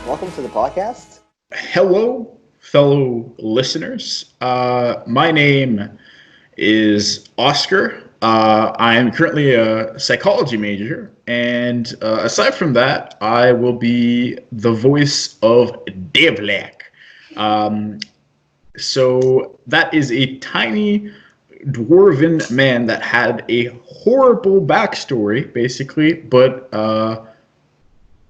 Welcome to the podcast. Hello, fellow listeners. My name is Oscar. I am currently a psychology major, and aside from that, I will be the voice of Devlak. Um, so that is a tiny dwarven man that had a horrible backstory, basically, but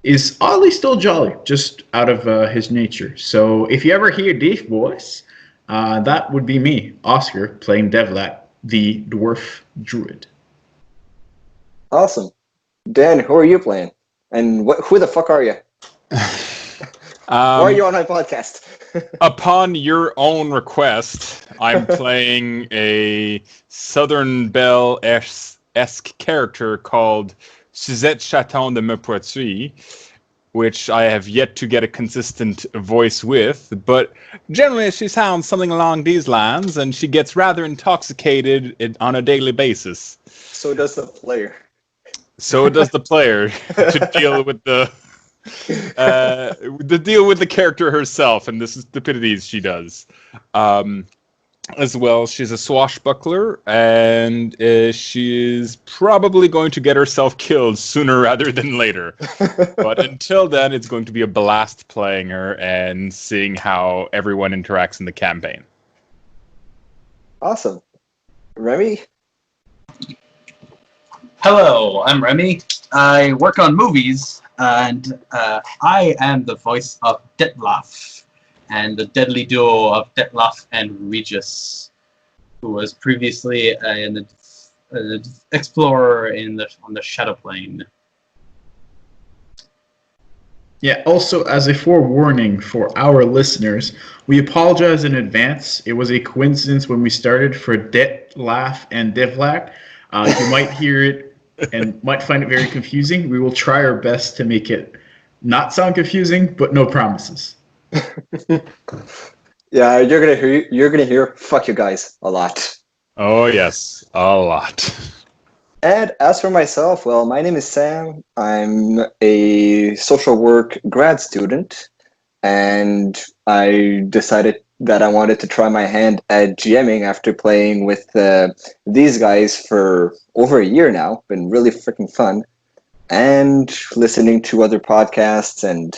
is oddly still jolly, just out of his nature. So if you ever hear Dave voice, that would be me, Oscar, playing Devlak, the dwarf druid. Awesome. Dan, who are you playing? And who the fuck are you? Why are you on my podcast? Upon your own request, I'm playing a Southern Belle-esque character called Suzette Chaton de Maupertuis, which I have yet to get a consistent voice with, but generally she sounds something along these lines, and she gets rather intoxicated on a daily basis. So does the player. So does the player to deal with the character herself and the stupidities she does. As well, she's a swashbuckler, and she is probably going to get herself killed sooner rather than later. But until then, it's going to be a blast playing her and seeing how everyone interacts in the campaign. Awesome. Remy? Hello, I'm Remy. I work on movies, and I am the voice of Detlaf, and the deadly duo of Detlaf and Regis, who was previously an explorer on the Shadow Plane. Yeah, also, as a forewarning for our listeners, we apologize in advance. It was a coincidence when we started for Detlaf and Devlak. You might hear it and might find it very confusing. We will try our best to make it not sound confusing, but no promises. Yeah, you're gonna hear "fuck you guys" a lot. Oh yes, a lot. And as for myself, well, my name is Sam. I'm a social work grad student, and I decided that I wanted to try my hand at GMing after playing with these guys for over a year now. Been really freaking fun, and listening to other podcasts, and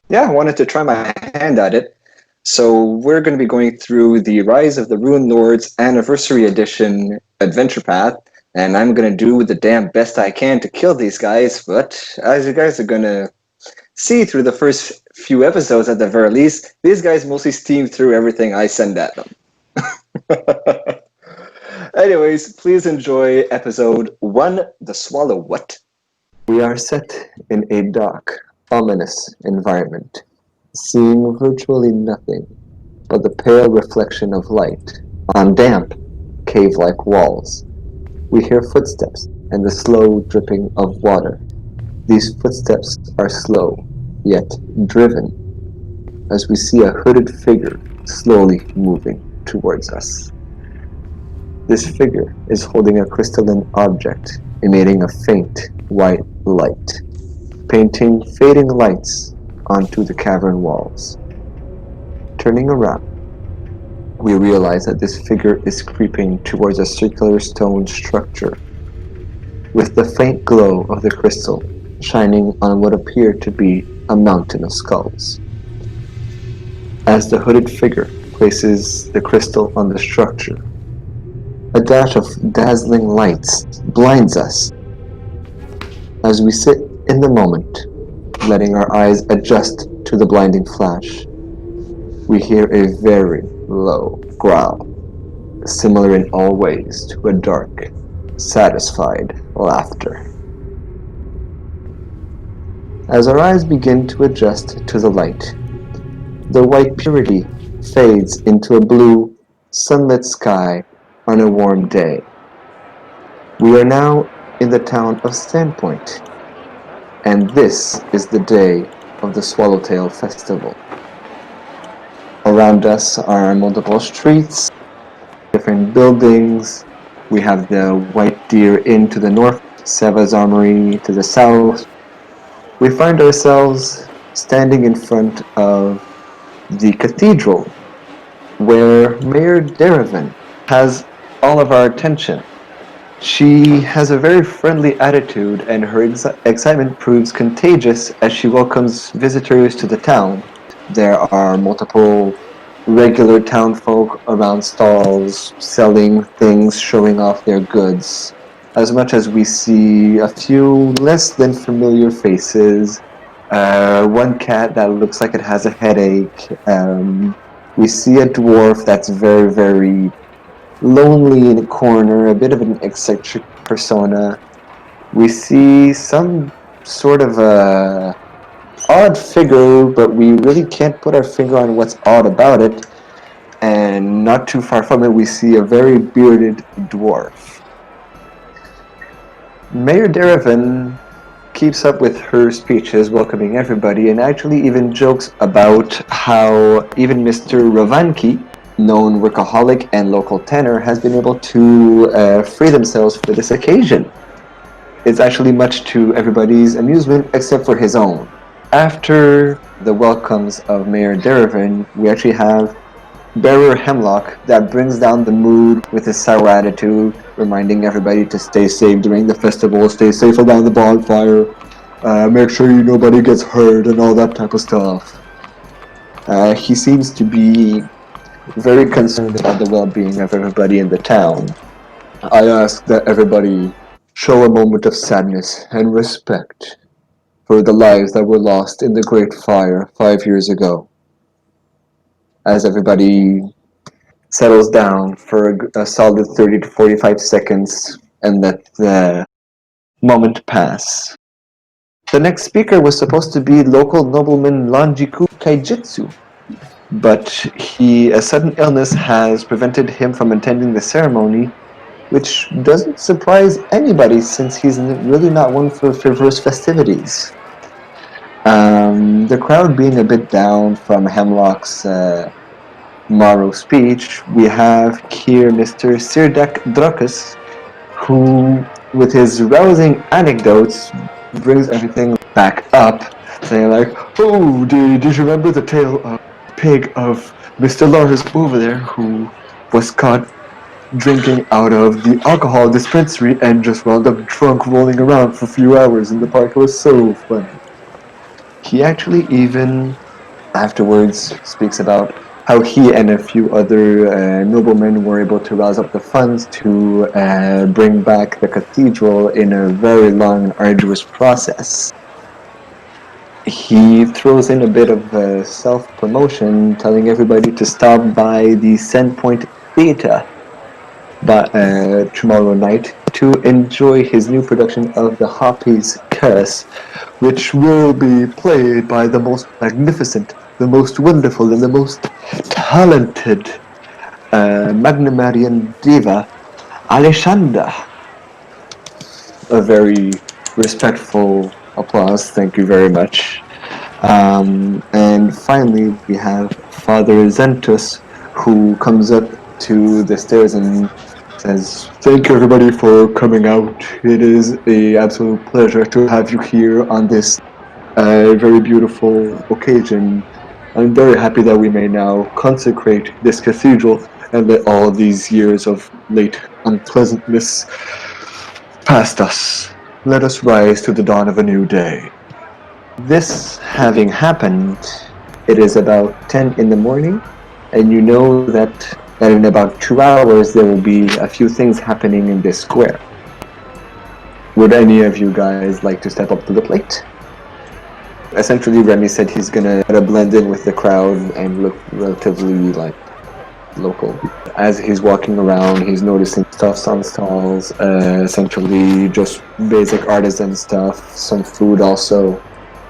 yeah, I wanted to try my hand at it. So we're going to be going through the Rise of the Ruined Lords Anniversary Edition Adventure Path, and I'm going to do the damn best I can to kill these guys, but as you guys are going to see through the first few episodes at the very least, these guys mostly steam through everything I send at them. Anyways, please enjoy episode 1, The Swallow What? We are set in a dark, ominous environment, seeing virtually nothing but the pale reflection of light on damp, cave-like walls. We hear footsteps and the slow dripping of water. These footsteps are slow, yet driven, as we see a hooded figure slowly moving towards us. This figure is holding a crystalline object, emitting a faint white light, painting fading lights onto the cavern walls. Turning around, we realize that this figure is creeping towards a circular stone structure, with the faint glow of the crystal shining on what appear to be a mountain of skulls. As the hooded figure places the crystal on the structure, a dash of dazzling lights blinds us. As we sit in the moment, letting our eyes adjust to the blinding flash, we hear a very low growl, similar in all ways to a dark, satisfied laughter. As our eyes begin to adjust to the light, the white purity fades into a blue, sunlit sky on a warm day. We are now in the town of Sandpoint, and this is the day of the Swallowtail Festival. Around us are multiple streets, different buildings. We have the White Deer Inn to the north, Seva's Armory to the south. We find ourselves standing in front of the cathedral, where Mayor Derivan has all of our attention. She has a very friendly attitude, and her excitement proves contagious as she welcomes visitors to the town. There are multiple regular townfolk around stalls selling things, showing off their goods, as much as we see a few less than familiar faces. One cat that looks like it has a headache. We see a dwarf that's very, very lonely in a corner, a bit of an eccentric persona. We see some sort of a odd figure, but we really can't put our finger on what's odd about it. And not too far from it, we see a very bearded dwarf. Mayor Derivan keeps up with her speeches, welcoming everybody, and actually even jokes about how even Mr. Ravanki, known workaholic and local tenor, has been able to free themselves for this occasion. It's actually much to everybody's amusement except for his own. After the welcomes of Mayor Derivan, we actually have Bearer Hemlock that brings down the mood with his sour attitude, reminding everybody to stay safe during the festival, stay safe around the bonfire, make sure nobody gets hurt and all that type of stuff. He seems to be very concerned about the well-being of everybody in the town. I ask that everybody show a moment of sadness and respect for the lives that were lost in the Great Fire 5 years ago. As everybody settles down for a solid 30 to 45 seconds and let the moment pass. The next speaker was supposed to be local nobleman Lanjiku Kaijitsu, but a sudden illness has prevented him from attending the ceremony, which doesn't surprise anybody since he's really not one for frivolous festivities. The crowd being a bit down from Hemlock's Morrow speech, we have here Mr. Sirdak Druckus, who, with his rousing anecdotes, brings everything back up, saying like, "Oh, did you remember the tale of pig of Mr. Lars over there who was caught drinking out of the alcohol dispensary and just wound up drunk rolling around for a few hours in the park? It was so funny." He actually even afterwards speaks about how he and a few other noblemen were able to rouse up the funds to bring back the cathedral in a very long and arduous process. He throws in a bit of self-promotion, telling everybody to stop by the Sandpoint Theatre tomorrow night to enjoy his new production of The Hoppy's Curse, which will be played by the most magnificent, the most wonderful, and the most talented Magnamarian diva, Alexandra. A very respectful applause, thank you very much. And finally, we have Father Zentus, who comes up to the stairs and says, "Thank you everybody for coming out. It is an absolute pleasure to have you here on this very beautiful occasion. I'm very happy that we may now consecrate this cathedral and let all these years of late unpleasantness past us. Let us rise to the dawn of a new day." This having happened, it is about 10 in the morning, and you know that in about 2 hours there will be a few things happening in this square. Would any of you guys like to step up to the plate? Essentially, Remy said he's gonna blend in with the crowd and look relatively like local. As he's walking around, he's noticing stuff on stalls, essentially just basic artisan stuff, some food also.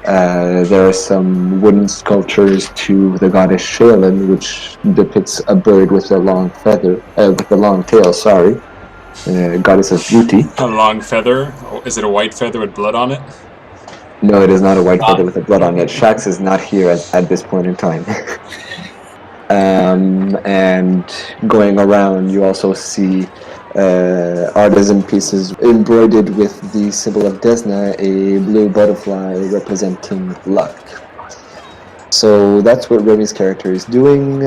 There are some wooden sculptures to the goddess Shaylin, which depicts a bird with a long tail. Sorry, goddess of beauty. A long feather. Oh, is it a white feather with blood on it? No, it is not a white feather with a blood on it. Shax is not here at this point in time. And going around, you also see artisan pieces embroidered with the symbol of Desna, a blue butterfly representing luck. So that's what Remy's character is doing.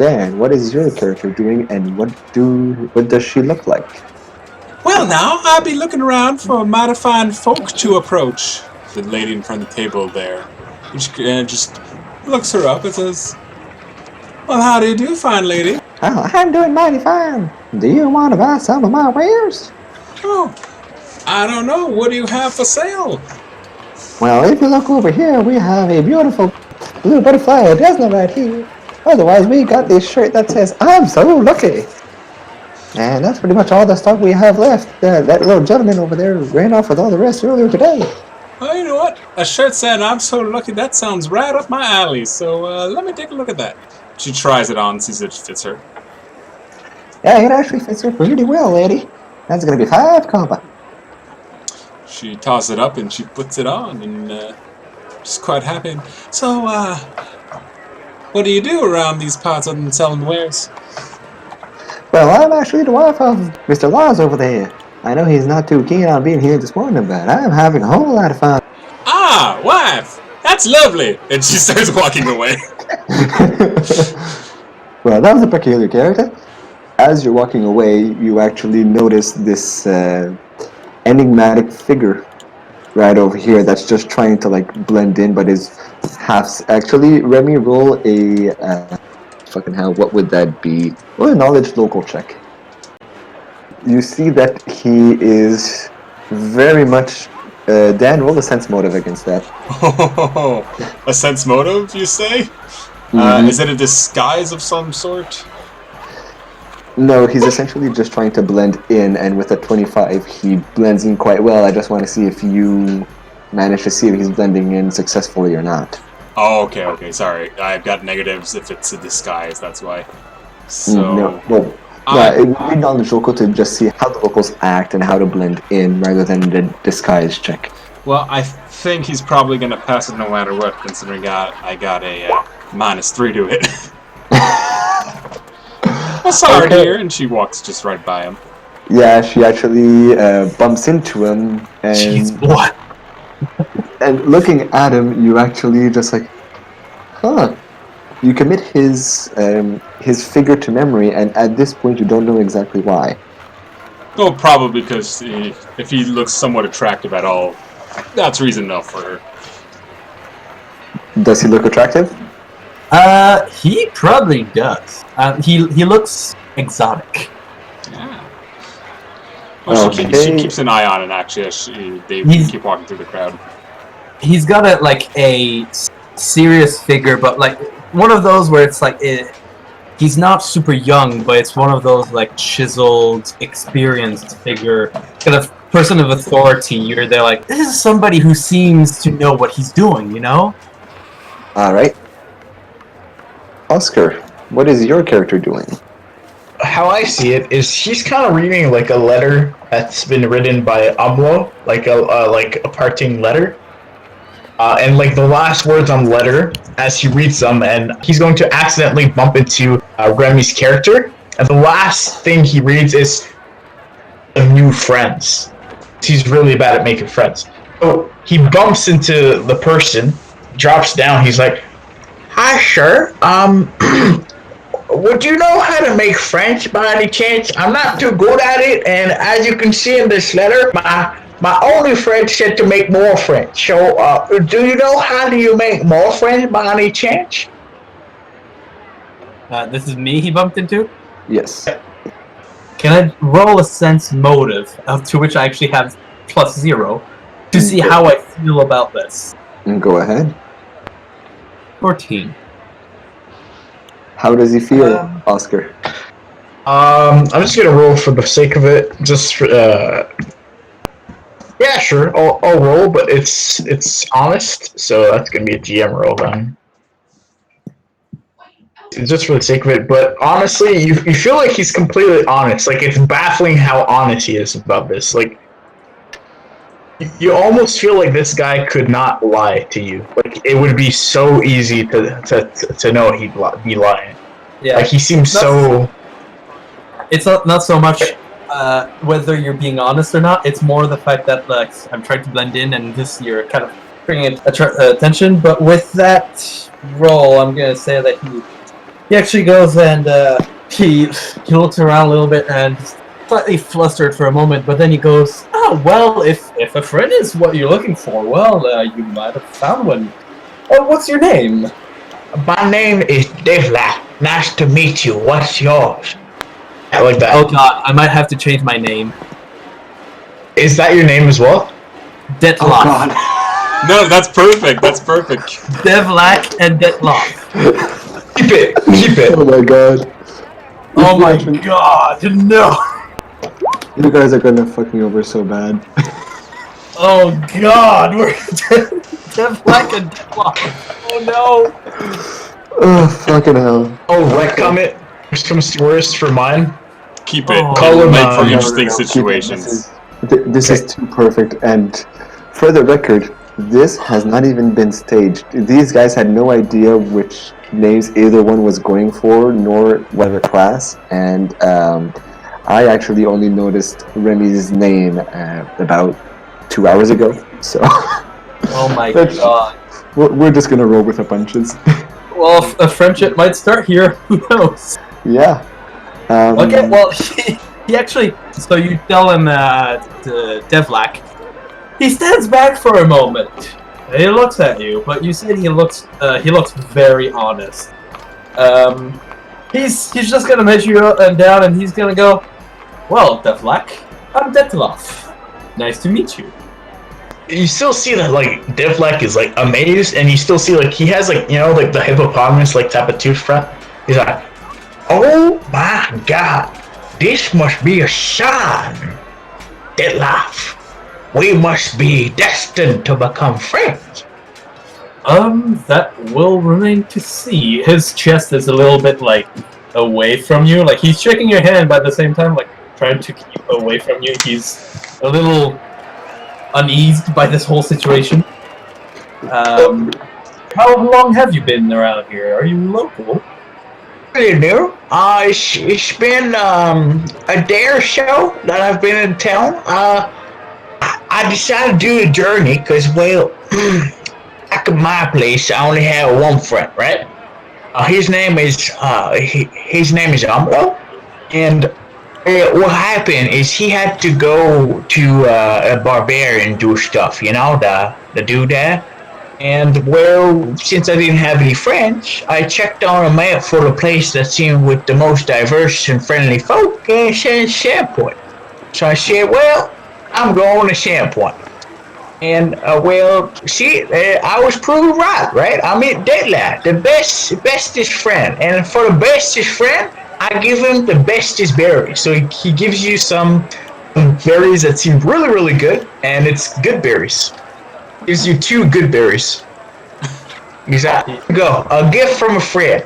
Dan, what is your character doing, and what does she look like? Well, now, I'll be looking around for mighty fine folk to approach. The lady in front of the table there. Just looks her up and says, well, how do you do, fine lady? Oh, I'm doing mighty fine. Do you want to buy some of my wares? Oh, I don't know. What do you have for sale? Well, if you look over here, we have a beautiful blue butterfly dazzler right here. Otherwise, we got this shirt that says, I'm so lucky. And that's pretty much all the stock we have left. That little gentleman over there ran off with all the rest earlier today. Well, you know what? A shirt saying I'm so lucky, that sounds right up my alley. So let me take a look at that. She tries it on, sees it fits her. Yeah, it actually fits her pretty well, lady. That's going to be 5 compa. She tosses it up and she puts it on and she's quite happy. So, what do you do around these parts other than selling wares? Well, I'm actually the wife of Mr. Laws over there. I know he's not too keen on being here this morning, but I'm having a whole lot of fun. Ah, wife! That's lovely! And she starts walking away. Well, that was a peculiar character. As you're walking away, you actually notice this enigmatic figure right over here that's just trying to like blend in, but is half. Actually, Remy, roll a fucking hell. What would that be? Roll a knowledge local check. You see that he is very much. Dan, roll a sense motive against that. Oh, a sense motive, you say? Is it a disguise of some sort? No, he's essentially just trying to blend in, and with a 25, he blends in quite well. I just want to see if you manage to see if he's blending in successfully or not. Oh, okay, sorry. I've got negatives if it's a disguise, that's why. So... No, well, yeah, it would be knowledge local to just see how the locals act and how to blend in rather than the disguise check. Well, I think he's probably going to pass it no matter what, considering I got a -3 to it. Well, sorry, dear, and she walks just right by him. Yeah, she actually bumps into him, and Jeez, what? and looking at him, you actually just like, huh. You commit his figure to memory, and at this point, you don't know exactly why. Oh, probably because if he looks somewhat attractive at all, that's reason enough for her. Does he look attractive? He probably does. He looks exotic. Yeah. Well, she keeps an eye on it, actually, as they keep walking through the crowd. He's got a serious figure, but like one of those where it's like he's not super young, but it's one of those like chiseled, experienced figure, kind of person of authority. You're there like, this is somebody who seems to know what he's doing, you know? All right. Oscar, what is your character doing? How I see it is he's kind of reading like a letter that's been written by Amlo, like a parting letter. And like the last words on the letter, as he reads them, and he's going to accidentally bump into Remy's character. And the last thing he reads is new friends. He's really bad at making friends. So he bumps into the person, drops down. He's like, "Hi, sir. Would you know how to make friends by any chance? I'm not too good at it, and as you can see in this letter, my only friend said to make more friends. So, do you know how do you make more friends by any chance?" This is me he bumped into? Yes. Can I roll a sense motive, to which I actually have +0, to see how I feel about this? Go ahead. 14. How does he feel, Oscar? I'm just gonna roll for the sake of it. Just for, yeah, sure. I'll roll, but it's honest, so that's gonna be a GM roll then. Just for the sake of it, but honestly, you feel like he's completely honest. Like, it's baffling how honest he is about this. Like, you almost feel like this guy could not lie to you. Like, it would be so easy to know he'd be lying. Yeah. Like, he seems so... It's not so much whether you're being honest or not. It's more the fact that like I'm trying to blend in, and you're kind of bringing attention. But with that roll, I'm gonna say that he actually goes and he looks around a little bit and slightly flustered for a moment, but then he goes, "Oh well, if a friend is what you're looking for, well, you might have found one. What's your name?" My name is Devla. Nice to meet you. What's yours? Like that. Oh god, I might have to change my name. Is that your name as well? Detlaf. Oh god. No, that's perfect. That's perfect. Devlak and Detlaf. Keep it. Oh my god. Oh my god, no! You guys are gonna fuck me over so bad. Oh god, we're Devlak and Detlaf. Oh no! Oh, fucking hell. Oh, right comment. Worst comes to worst for mine. Keep it. Oh. Call Color make for mine. interesting No, keep it. situations. This is too perfect, and for the record, this has not even been staged. These guys had no idea which names either one was going for, nor what class, and I actually only noticed Remy's name about 2 hours ago, so Oh my That's- god. we're just gonna roll with the punches. Well, a friendship might start here. Who knows? Yeah. Okay, well, he actually. So you tell him to Devlak. He stands back for a moment. He looks at you, but you see he looks very honest. He's just gonna measure you up and down, and he's gonna go, "Well, Devlak, I'm Detlaf. Nice to meet you." You still see that like Devlak is like amazed, and you still see like he has like like the hippopotamus like type of tooth front. He's like, "Oh my god, this must be a sign, Detlaf. We must be destined to become friends." That will remain to see. His chest is a little bit like away from you, like he's shaking your hand, but at the same time, like trying to keep away from you. He's a little uneased by this whole situation. How long have you been around here? Are you local? Pretty new. It's been a day or so that I've been in town. I decided to do the journey because, well, back at my place, I only have one friend, right? His name is Amro, and what happened is he had to go to a barbarian do stuff, the doodad. And well, since I didn't have any friends, I checked on a map for the place that seemed with the most diverse and friendly folk, and it said Sandpoint. So I said, well, I'm going to Sandpoint. And I was proven right? I mean, Deadline, the bestest friend. And for the bestest friend, I give him the bestest berries. So he gives you some berries that seem really, really good, and it's good berries. Gives you 2 good berries. Exactly. Go. A gift from a friend.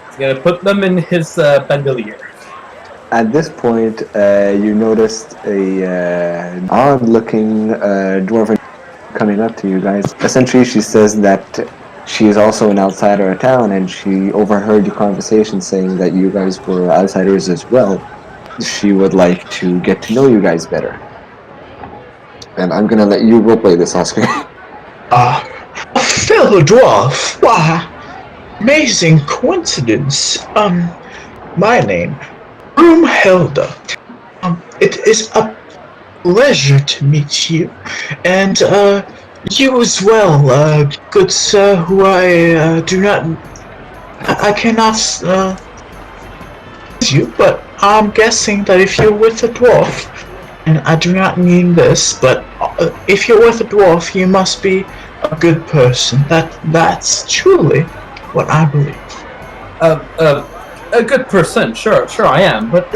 He's gonna put them in his bandolier. At this point, you noticed a odd-looking dwarven coming up to you guys. Essentially, she says that she is also an outsider of town, and she overheard your conversation saying that you guys were outsiders as well. She would like to get to know you guys better. And I'm gonna let you roleplay this, Oscar. A fellow dwarf. Why, amazing coincidence. My name, Broomhilda. It is a pleasure to meet you, and you as well, good sir. Who I cannot you, but I'm guessing that if you're with a dwarf, and I do not mean this, but if you're with a dwarf, you must be a good person. That's truly what I believe. A good person, sure I am, but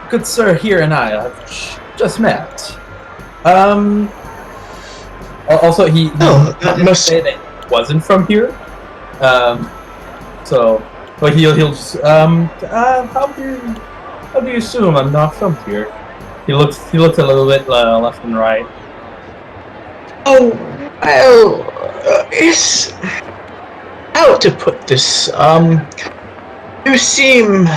good sir here and I have just met. Also he that didn't must say that he wasn't from here. But he'll just how do you assume I'm not from here? He looks a little bit left and right. Oh, well, it's how to put this. You seem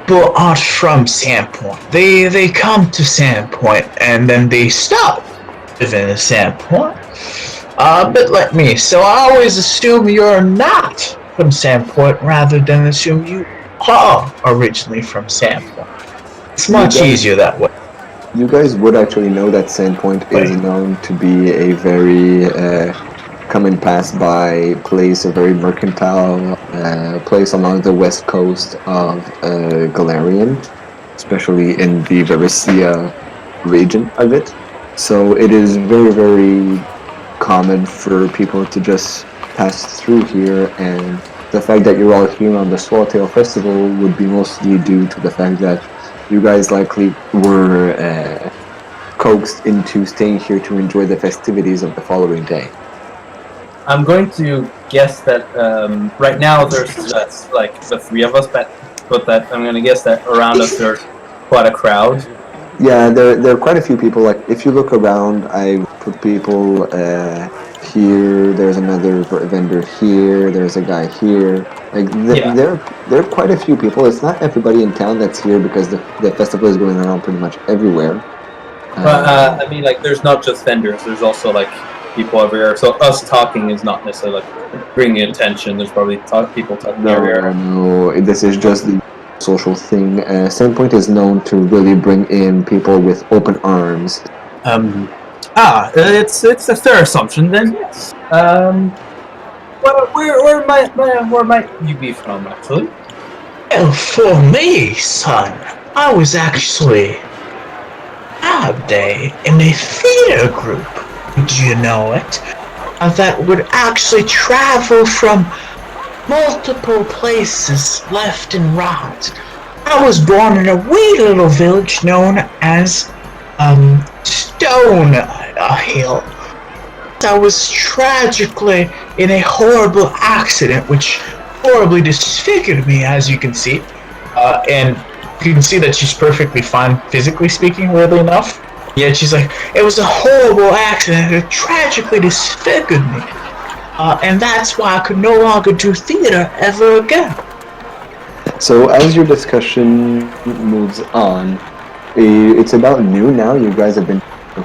people aren't from Sandpoint. They come to Sandpoint and then they stop. live in Sandpoint. But let me, so I always assume you're not from Sandpoint rather than assume you are originally from Sandpoint. It's much easier that way. You guys would actually know that Sandpoint is known to be a very come and pass by place, a very mercantile place along the west coast of Galarian, especially in the Varissia region of it. So it is very, very common for people to just pass through here, and the fact that you're all here on the Swallowtail Festival would be mostly due to the fact that you guys likely were coaxed into staying here to enjoy the festivities of the following day. I'm going to guess that right now there's just like the three of us, but that I'm going to guess that around us there's quite a crowd. Yeah, there are quite a few people. Like, if you look around, I put people here. There's another vendor here. There's a guy here. Like, there are quite a few people. It's not everybody in town that's here because the festival is going around pretty much everywhere. But I mean, like, there's not just vendors. There's also like people everywhere. So us talking is not necessarily like bringing attention. There's probably people talking everywhere. No, this is just the social thing. Sandpoint is known to really bring in people with open arms. It's a fair assumption then. Yes. Where might you be from, actually? Well, for me, son, I was actually in a theater group. Do you know it? That would actually travel from multiple places left and right. I was born in a wee little village known as Stone Hill. I was tragically in a horrible accident which horribly disfigured me, as you can see. And you can see that she's perfectly fine physically speaking, weirdly enough. Yet she's like, it was a horrible accident that tragically disfigured me. And that's why I could no longer do theater ever again. So as your discussion moves on, it's about noon now. You guys have been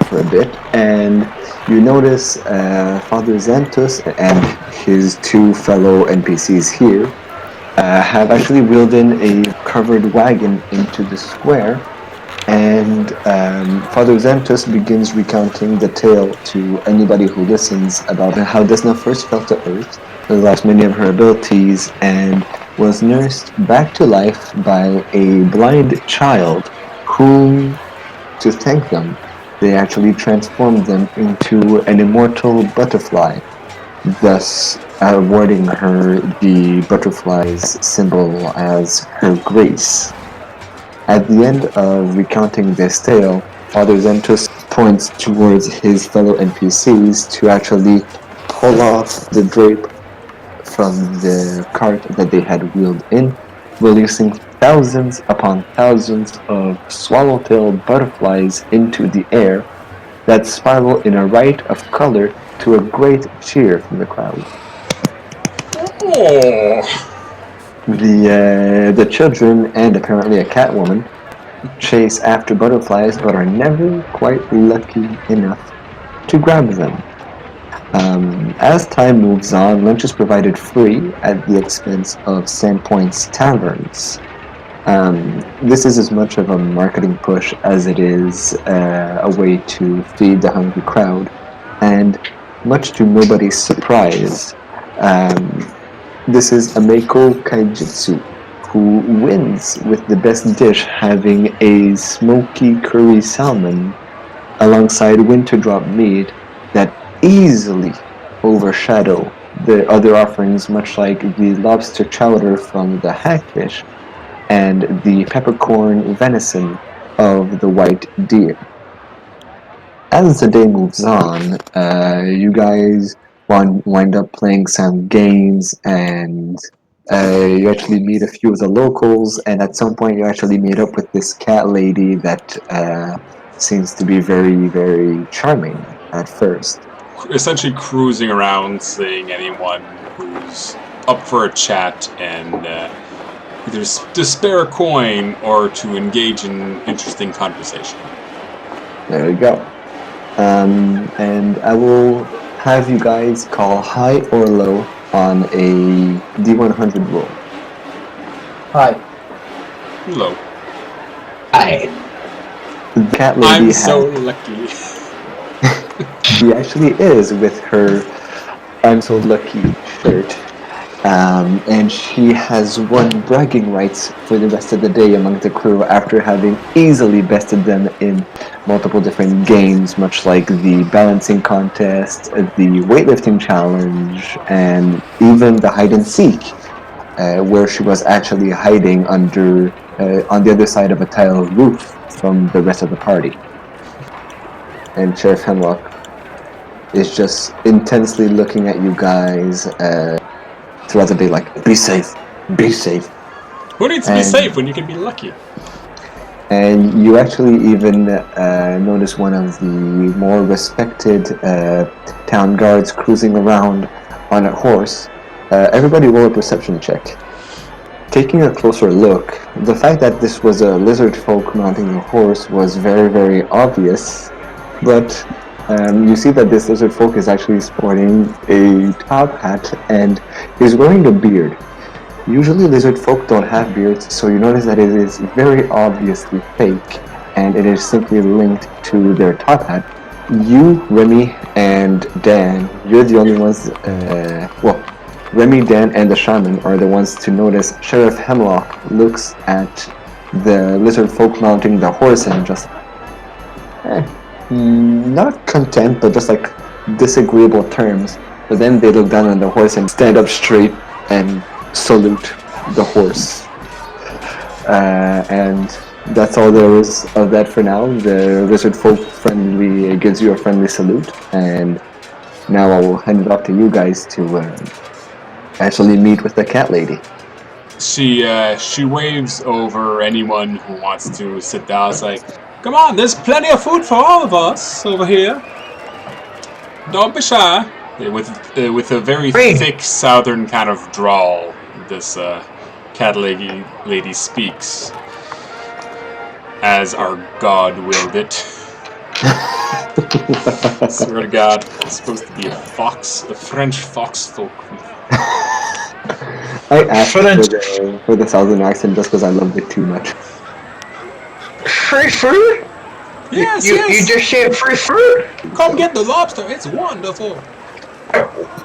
for a bit, and you notice Father Xanthus and his two fellow NPCs here have actually wheeled in a covered wagon into the square, and Father Xanthus begins recounting the tale to anybody who listens about how Desna first fell to Earth, lost many of her abilities, and was nursed back to life by a blind child who, to thank them, they actually transformed them into an immortal butterfly, thus awarding her the butterfly's symbol as her grace. At the end of recounting this tale, Father Xanthus points towards his fellow NPCs to actually pull off the drape from the cart that they had wheeled in, releasing thousands upon thousands of swallowtail butterflies into the air that spiral in a rite of color to a great cheer from the crowd. Oh. The children and apparently a cat woman chase after butterflies but are never quite lucky enough to grab them. As time moves on, lunch is provided free at the expense of Sandpoint's taverns. This is as much of a marketing push as it is a way to feed the hungry crowd, and much to nobody's surprise, this is Ameko Kaijitsu, who wins with the best dish, having a smoky curry salmon alongside winterdrop meat that easily overshadow the other offerings, much like the lobster chowder from the hagfish and the peppercorn venison of the white deer. As the day moves on, you guys wind up playing some games, and you actually meet a few of the locals, and at some point you actually meet up with this cat lady that seems to be very, very charming at first. Essentially cruising around, seeing anyone who's up for a chat and either to spare a coin or to engage in interesting conversation. There you go. And I will have you guys call high or low on a D100 roll. Hi. Low. The cat lady I'm has. so lucky. She actually is with her I'm so lucky shirt. And she has won bragging rights for the rest of the day among the crew after having easily bested them in multiple different games, much like the balancing contest, the weightlifting challenge, and even the hide and seek, where she was actually hiding under on the other side of a tile roof from the rest of the party. And Sheriff Hemlock is just intensely looking at you guys throughout the day, like, be safe, be safe. Who needs to be And- safe when you can be lucky? And you actually even notice one of the more respected town guards cruising around on a horse. Everybody roll a perception check. Taking a closer look, the fact that this was a lizard folk mounting a horse was very, very obvious, but you see that this lizard folk is actually sporting a top hat and is wearing a beard. Usually lizard folk don't have beards, so you notice that it is very obviously fake, and it is simply linked to their top hat. You, Remy, and Dan, you're the only ones, Remy, Dan, and the shaman are the ones to notice Sheriff Hemlock looks at the lizard folk mounting the horse and just, not content, but just like disagreeable terms. But then they look down on the horse and stand up straight and salute the horse. And that's all there is of that for now. The lizard folk friendly gives you a friendly salute, and now I will hand it off to you guys to actually meet with the cat lady. She waves over anyone who wants to sit down. It's like, come on, there's plenty of food for all of us over here. Don't be shy. With a very thick southern kind of drawl, this cat lady speaks, as our God willed it. Swear to God, it's supposed to be a French fox folk. I asked for the southern accent just because I loved it too much. Free fruit? Yes, You yes. just said free fruit? Come get the lobster. It's wonderful.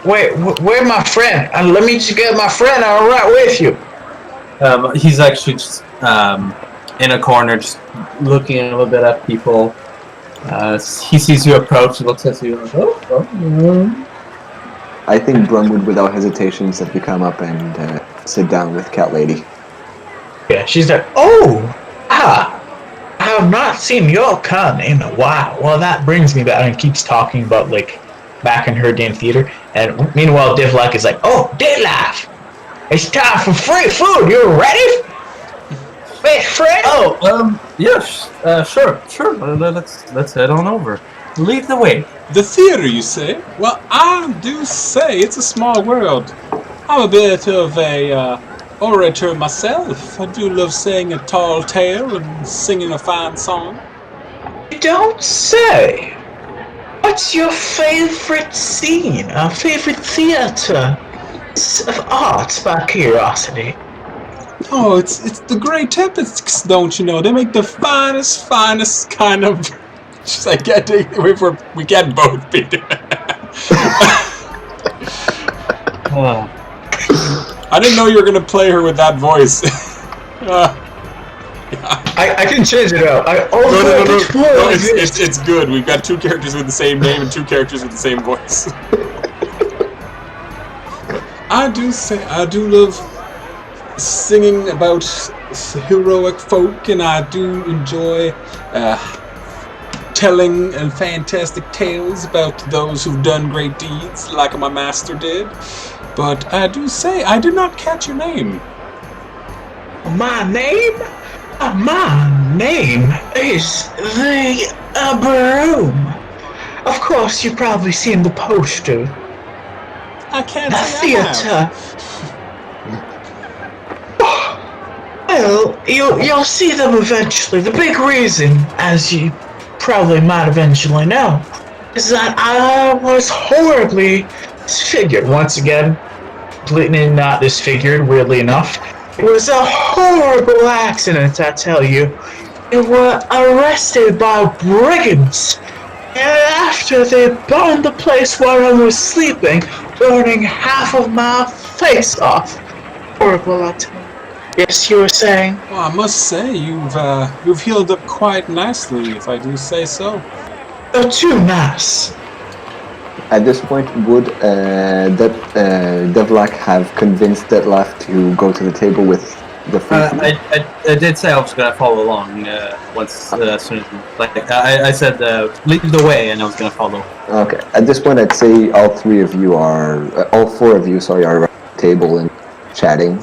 Wait, where's my friend? Let me just get my friend. I'll ride with you. He's actually just in a corner, just looking a little bit at people. He sees you approach, looks at you, like, oh. I think Brum would, without hesitation, simply come up and sit down with cat lady. Yeah, she's like, I have not seen your kind in a while. Well, that brings me back, and keeps talking about, like, back in her day in theater. And meanwhile, Divlak is like, oh, Divlak! It's time for free food! You ready? Best friend? Oh, yes, sure. Let's head on over. Lead the way. The theater, you say? Well, I do say it's a small world. I'm a bit of a orator myself. I do love saying a tall tale and singing a fine song. You don't say. What's your favorite scene? Our favorite theater of art, by curiosity? Oh, it's the Great Tempests, don't you know? They make the finest kind of... She's like, we can't both be doing I didn't know you were going to play her with that voice. I can change it up. No, it's good. We've got two characters with the same name and two characters with the same voice. I do love singing about heroic folk, and I do enjoy telling fantastic tales about those who've done great deeds, like my master did. But I do say, I did not catch your name. My name? My name is the Broom. Of course, you've probably seen the poster. I can't The say I have. theater. Well, you'll see them eventually. The big reason, as you probably might eventually know, is that I was horribly disfigured once again. Completely not disfigured, weirdly enough. It was a horrible accident, I tell you. They were arrested by brigands. And after they burned the place where I was sleeping, burning half of my face off. Horrible, I tell you. Yes, you were saying? Well, I must say you've healed up quite nicely, if I do say so. They're too nice. At this point, would Devlak have convinced Detlef to go to the table with the free food? I did say I was gonna follow along once as soon as I said lead the way, and I was gonna follow. Okay. At this point, I'd say all four of you are around the table and chatting.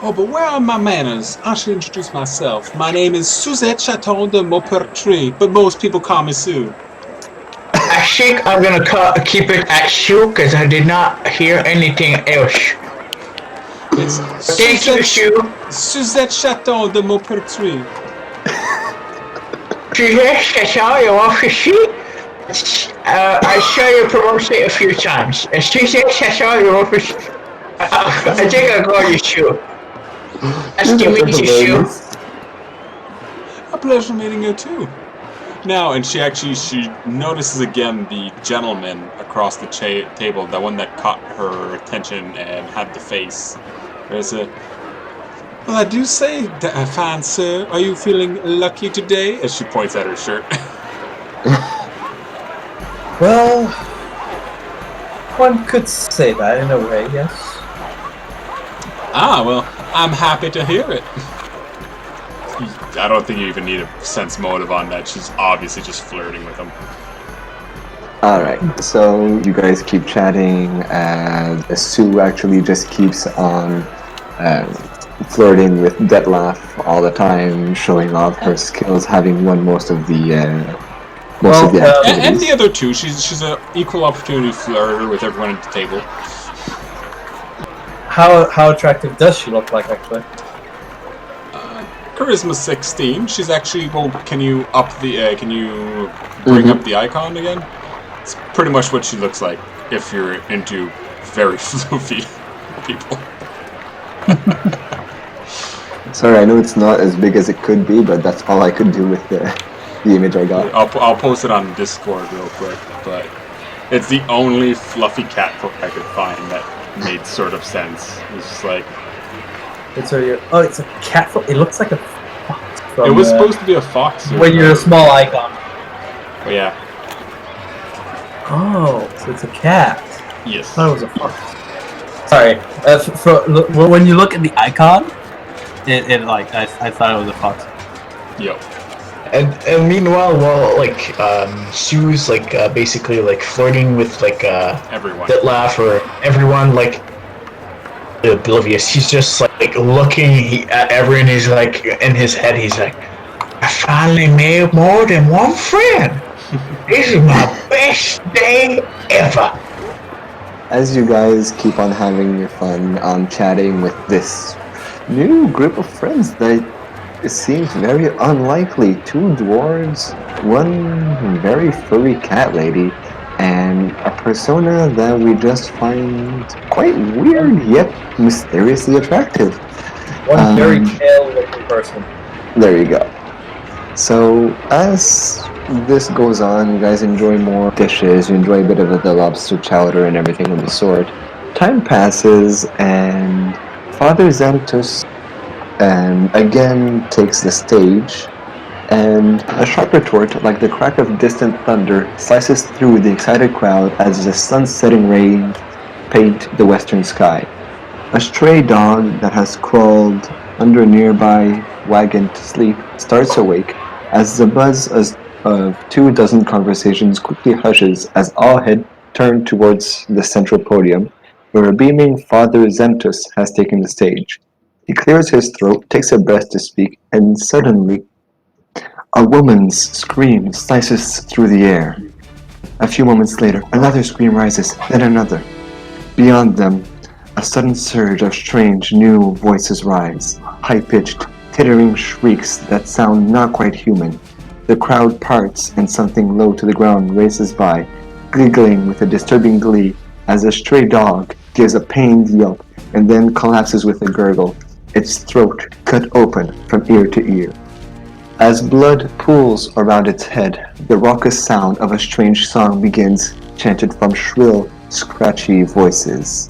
Oh, but where are my manners? I should introduce myself. My name is Suzette Chaton de Maupertuis, but most people call me Sue. I think I'm gonna keep it at Sue because I did not hear anything else. It's Thank you, Sue. Suzette Chaton de Maupertuis. Yes, I your officer. I saw you pronounce it a few times. Suzette, I saw your officer. I think I'll call you Sue. Nice to meet you, Sue. A pleasure meeting you too. Now, and she notices again the gentleman across the table, the one that caught her attention and had the face. There's a... Well, I do say, fine sir, are you feeling lucky today? As she points at her shirt. Well, one could say that in a way, yes. Ah, well, I'm happy to hear it. I don't think you even need a sense motive on that. She's obviously just flirting with him. Alright, so you guys keep chatting, and Sue actually just keeps on flirting with Detlef all the time, showing off her skills, having won most of the activities. And the other two, she's an equal opportunity flirter with everyone at the table. How attractive does she look like, actually? Charisma 16. She's actually. Well, can you bring up the icon again? It's pretty much what she looks like if you're into very floofy people. Sorry, I know it's not as big as it could be, but that's all I could do with the image I got. I'll post it on Discord real quick, but it's the only fluffy cat book I could find that made sort of sense. It's just like. It's a cat. It looks like a fox. From, it was supposed to be a fox. When you're a small icon. Oh, yeah. Oh, so it's a cat. Yes. I thought it was a fox. Sorry. When you look at the icon, I thought it was a fox. Yep. And meanwhile, while Sue's basically flirting with everyone, Detlef or everyone oblivious. He's just looking at everyone. He's in his head. He's like, I finally made more than one friend. This is my best day ever. As you guys keep on having your fun on chatting with this new group of friends that it seems very unlikely. 2 dwarves, one very furry cat lady, and a persona that we just find quite weird yet mysteriously attractive. One very pale-looking person. There you go. So as this goes on, you guys enjoy more dishes, you enjoy a bit of the lobster chowder and everything of the sort. Time passes, and Father Xanthus again takes the stage, and a sharp retort, like the crack of distant thunder, slices through the excited crowd as the sun-setting rays paint the western sky. A stray dog that has crawled under a nearby wagon to sleep starts awake as the buzz of 24 conversations quickly hushes as all head turn towards the central podium, where a beaming Father Xanthus has taken the stage. He clears his throat, takes a breath to speak, and suddenly a woman's scream slices through the air. A few moments later, another scream rises, then another. Beyond them, a sudden surge of strange new voices rise, high-pitched, tittering shrieks that sound not quite human. The crowd parts and something low to the ground races by, giggling with a disturbing glee as a stray dog gives a pained yelp and then collapses with a gurgle, its throat cut open from ear to ear. As blood pools around its head, the raucous sound of a strange song begins, chanted from shrill, scratchy voices.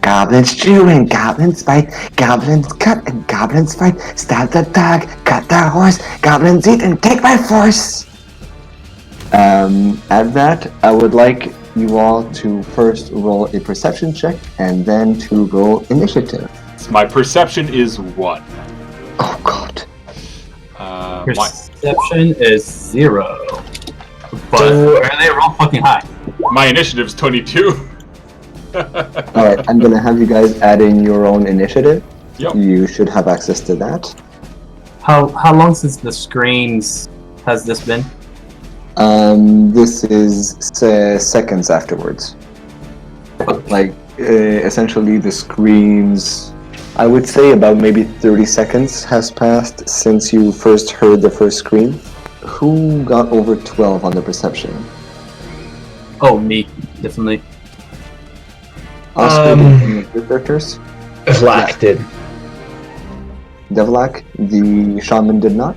Goblins chew and goblins bite, goblins cut and goblins fight, stab the dog, cut the horse, goblins eat and take by force! At that, I would like you all to first roll a perception check and then to roll initiative. My perception is 1. Oh god. Perception is 0. But So- they roll fucking high. My initiative is 22. Alright, I'm gonna have you guys add in your own initiative. Yep. You should have access to that. How long since the screams has this been? This is seconds afterwards. Like, essentially the screams, I would say about maybe 30 seconds has passed since you first heard the first scream. Who got over 12 on the perception? Oh, me, definitely. Oscar, any of your characters? Vlak did. Devlak, the shaman did not?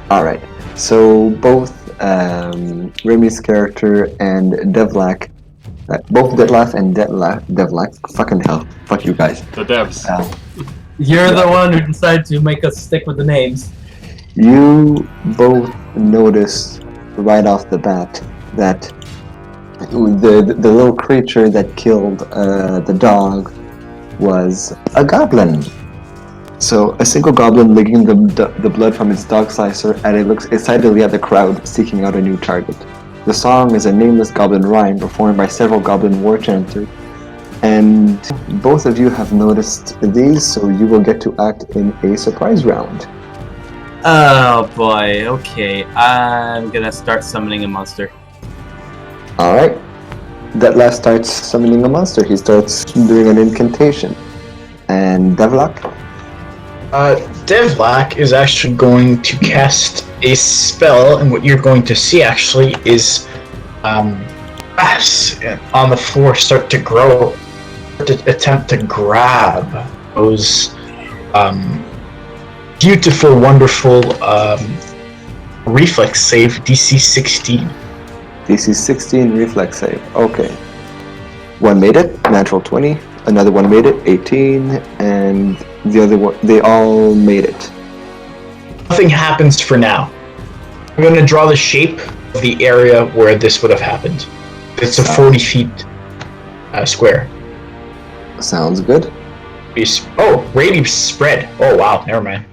Alright, so both Remy's character and Devlak, both Detlaf and Devlak, fucking hell, fuck you guys. The devs. You're the one who decided to make us stick with the names. You both notice right off the bat that the little creature that killed the dog was a goblin. So a single goblin licking the blood from its dog slicer, and it looks excitedly at the crowd, seeking out a new target. The song is a nameless goblin rhyme performed by several goblin war chanters, and both of you have noticed these, so you will get to act in a surprise round. Oh boy, okay. I'm gonna start summoning a monster. Alright. Detlef starts summoning a monster. He starts doing an incantation. And Devlak? Devlak is actually going to cast a spell, and what you're going to see actually is grass on the floor start to grow, to attempt to grab those beautiful, wonderful reflex save DC 16. DC 16 reflex save. Okay. One made it, natural 20. Another one made it, 18. And the other one, they all made it. Nothing happens for now. I'm going to draw the shape of the area where this would have happened. It's a 40 feet square. Sounds good. Oh, radius spread. Oh, wow. Never mind.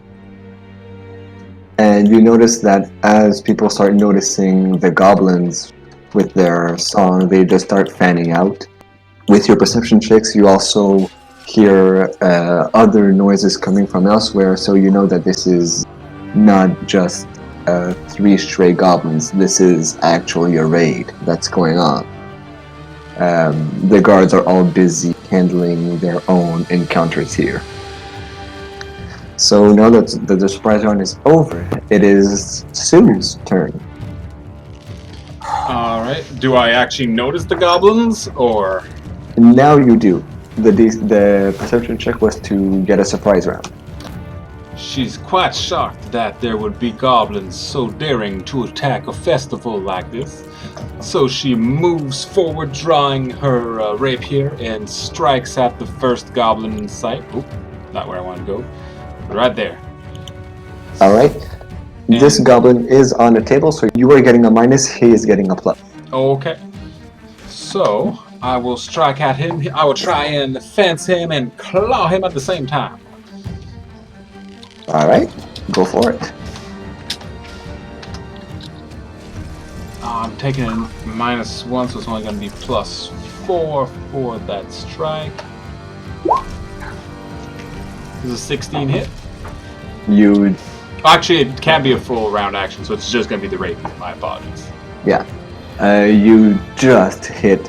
And you notice that as people start noticing the goblins with their song, they just start fanning out. With your perception checks, you also hear other noises coming from elsewhere, so you know that this is not just 3 stray goblins. This is actually a raid that's going on. The guards are all busy handling their own encounters here. So now that the surprise round is over, it is Sue's turn. Alright, do I actually notice the goblins, or? Now you do. The perception check was to get a surprise round. She's quite shocked that there would be goblins so daring to attack a festival like this. So she moves forward, drawing her rapier, and strikes at the first goblin in sight. Oop, not where I want to go. Right there. Alright. This goblin is on the table, so you are getting a minus, he is getting a plus. Okay. So, I will strike at him. I will try and fence him and claw him at the same time. Alright, go for it. I'm taking a -1, so it's only going to be +4 for that strike. Does a 16 hit? You, Actually, it can't be a full round action, so it's just going to be the rapier. My apologies. yeah. You just hit.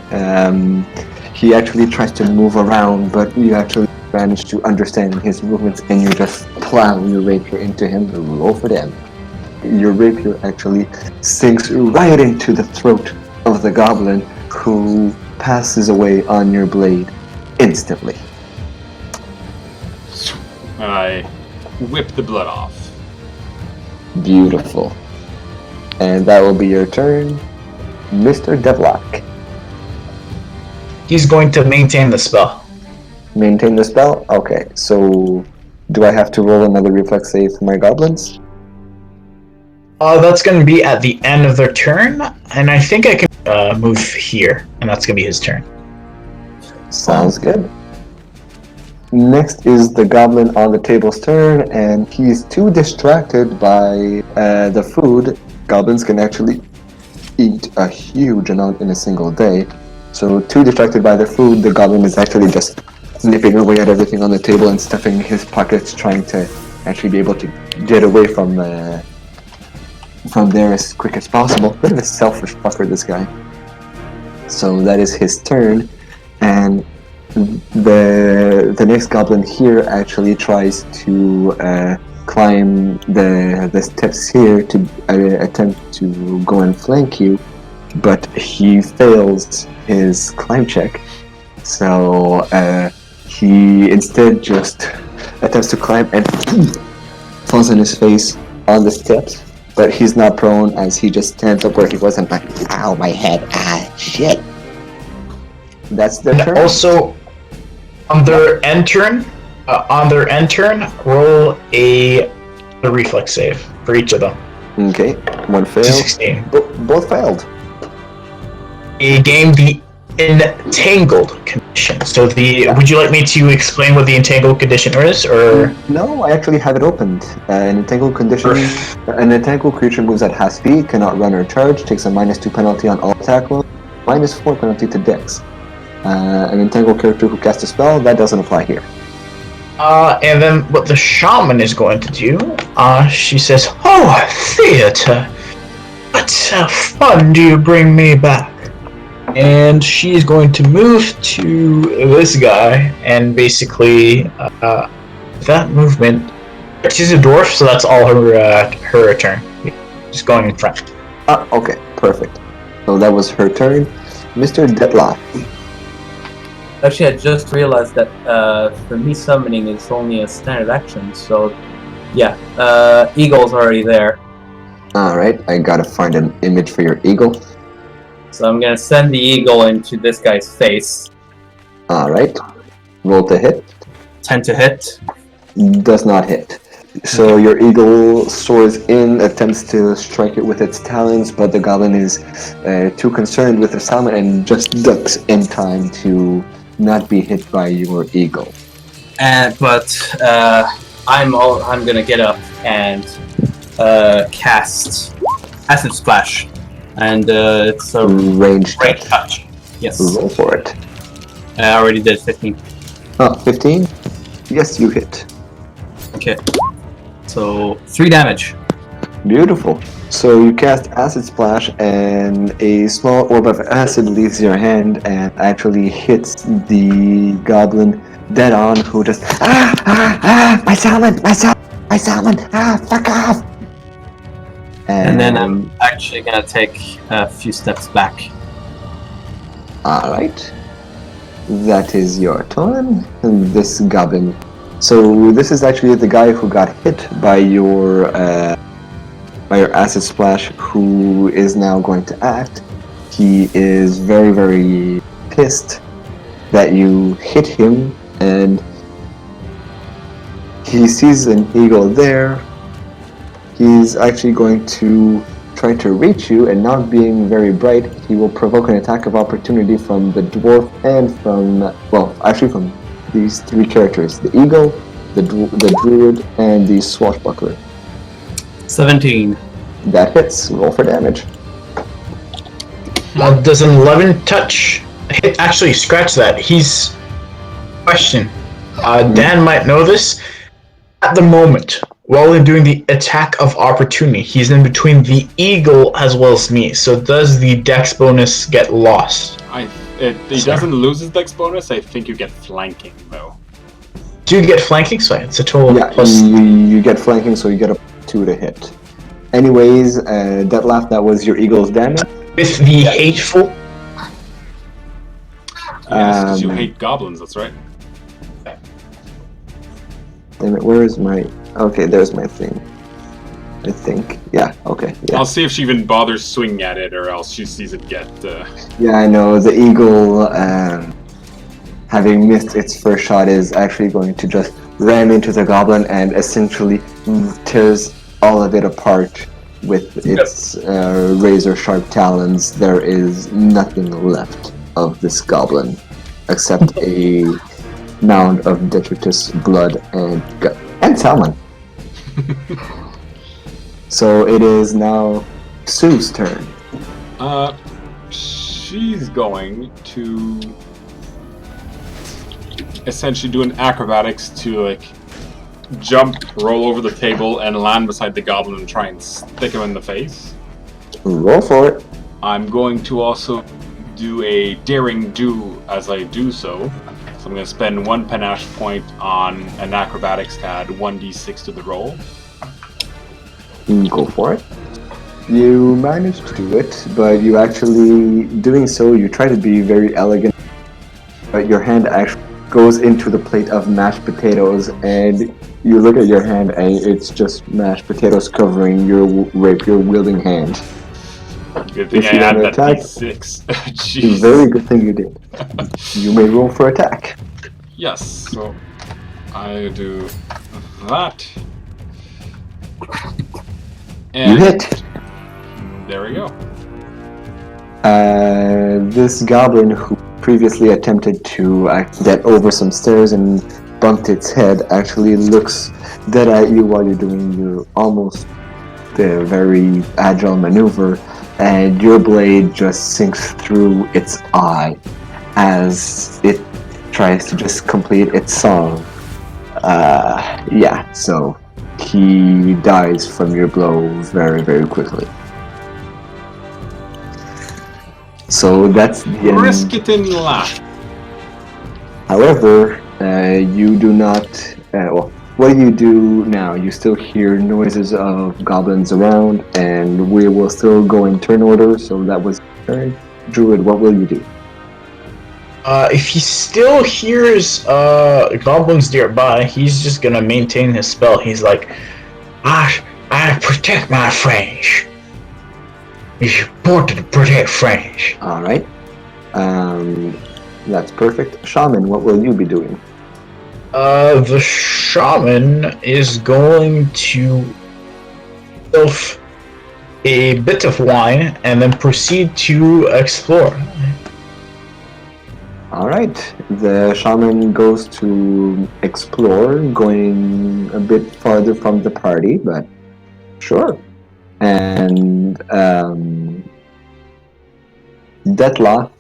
He actually tries to move around, but you actually manage to understand his movements, and you just plow your rapier into him. Roll for damage. your rapier actually sinks right into the throat of the goblin, who passes away on your blade instantly. I whip the blood off. Beautiful. And that will be your turn, Mr. Devlock. He's going to maintain the spell. Maintain the spell? Okay, so do I have to roll another reflex save for my goblins? That's going to be at the end of their turn, and I think I can move here, and that's going to be his turn. Sounds good. Next is the goblin on the table's turn, and he's too distracted by the food. Goblins can actually eat a huge amount in a single day. So too distracted by the food, the goblin is actually just nipping away at everything on the table and stuffing his pockets, trying to actually be able to get away from there as quick as possible. Bit of a selfish fucker, this guy. So that is his turn, and the next goblin here actually tries to climb the steps here to attempt to go and flank you, but he fails his climb check. So he instead just attempts to climb and falls on his face on the steps, but he's not prone as he just stands up where he was and like, ow, my head, shit. That's their turn. Also, on their end turn, roll a reflex save for each of them. Okay, one failed. 16. Both failed. A game the entangled condition. So would you like me to explain what the entangled condition is, or? No, I actually have it opened. An entangled condition. An entangled creature moves at half speed, cannot run or charge, takes a -2 penalty on all attack rolls, -4 penalty to Dex. An entangled character who casts a spell, that doesn't apply here. And then what the shaman is going to do, she says, "Oh, theater, what fun do you bring me back?" And she's going to move to this guy, and basically, that movement, she's a dwarf, so that's all her turn. Just going in front. Okay, perfect. So that was her turn. Mr. Detloff. Actually, I just realized that for me summoning is only a standard action, so yeah, Eagle's already there. Alright, I gotta find an image for your eagle. So I'm gonna send the eagle into this guy's face. Alright, roll to hit. 10 to hit. Does not hit. So your eagle soars in, attempts to strike it with its talons, but the goblin is too concerned with the salmon and just ducks in time to not be hit by your eagle. But I'm gonna get up and cast Acid Splash, and it's a range touch. Yes. Roll for it. I already did 15. Oh, 15? Yes, you hit. Okay. So 3 damage. Beautiful. So you cast Acid Splash, and a small orb of acid leaves your hand and actually hits the goblin dead on, who just my salmon, fuck off. And then I'm actually gonna take a few steps back. Alright. That is your turn. And this goblin. So this is actually the guy who got hit by your Acid Splash, who is now going to act. He is very, very pissed that you hit him, and he sees an eagle there. He's actually going to try to reach you, and not being very bright, he will provoke an attack of opportunity from the dwarf and from these 3 characters: the eagle, the druid, and the swashbuckler. 17. That hits. Roll for damage. Does an 11 touch hit? Actually, scratch that. Question. Dan might know this. At the moment, while they're doing the attack of opportunity, he's in between the eagle as well as me. So does the dex bonus get lost? He doesn't lose his dex bonus. I think you get flanking, though. Do you get flanking? So it's a total Yeah, plus. you get flanking, so you get a 2 to hit. Anyways, Detlef, that was your eagle's damage. With the hateful. Yes, because you Um, hate goblins, that's right. Damn it, where is my... Okay, there's my thing. I think. Yeah, okay. Yeah, I'll see if she even bothers swinging at it, or else she sees it get... yeah, I know. The eagle, having missed its first shot, is actually going to just ram into the goblin and essentially tears all of it apart with its razor-sharp talons. There is nothing left of this goblin except a mound of detritus, blood, and gut, and salmon. So it is now Sue's turn. She's going to essentially do an acrobatics to, like, jump, roll over the table, and land beside the goblin and try and stick him in the face. Roll for it. I'm going to also do a daring do as I do so. So I'm going to spend 1 panache point on an acrobatics to add 1d6 to the roll. Go for it. You manage to do it, but you actually, doing so, you try to be very elegant, but your hand actually goes into the plate of mashed potatoes, and you look at your hand, and it's just mashed potatoes covering your rapier wielding hand. Good thing If I you had want that to attack, d6. Jeez. very good thing you did. You may roll for attack. Yes, so I do that. And You hit. there we go. This goblin who previously attempted to get over some stairs and bumped its head actually looks dead at you while you're doing your almost very agile maneuver, and your blade just sinks through its eye as it tries to just complete its song. Yeah, so he dies from your blow very, very quickly. So that's the end. Risk it and laugh. However, you do not. Well, what do you do now? You still hear noises of goblins around, and we will still go in turn order. So that was turn. Druid, what will you do? If he still hears goblins nearby, he's just gonna maintain his spell. He's like, I protect my friends. It's important to protect friends. All right. That's perfect. Shaman, what will you be doing? The shaman is going to self a bit of wine and then proceed to explore. All right. The shaman goes to explore, going a bit farther from the party, but sure. And Detlef,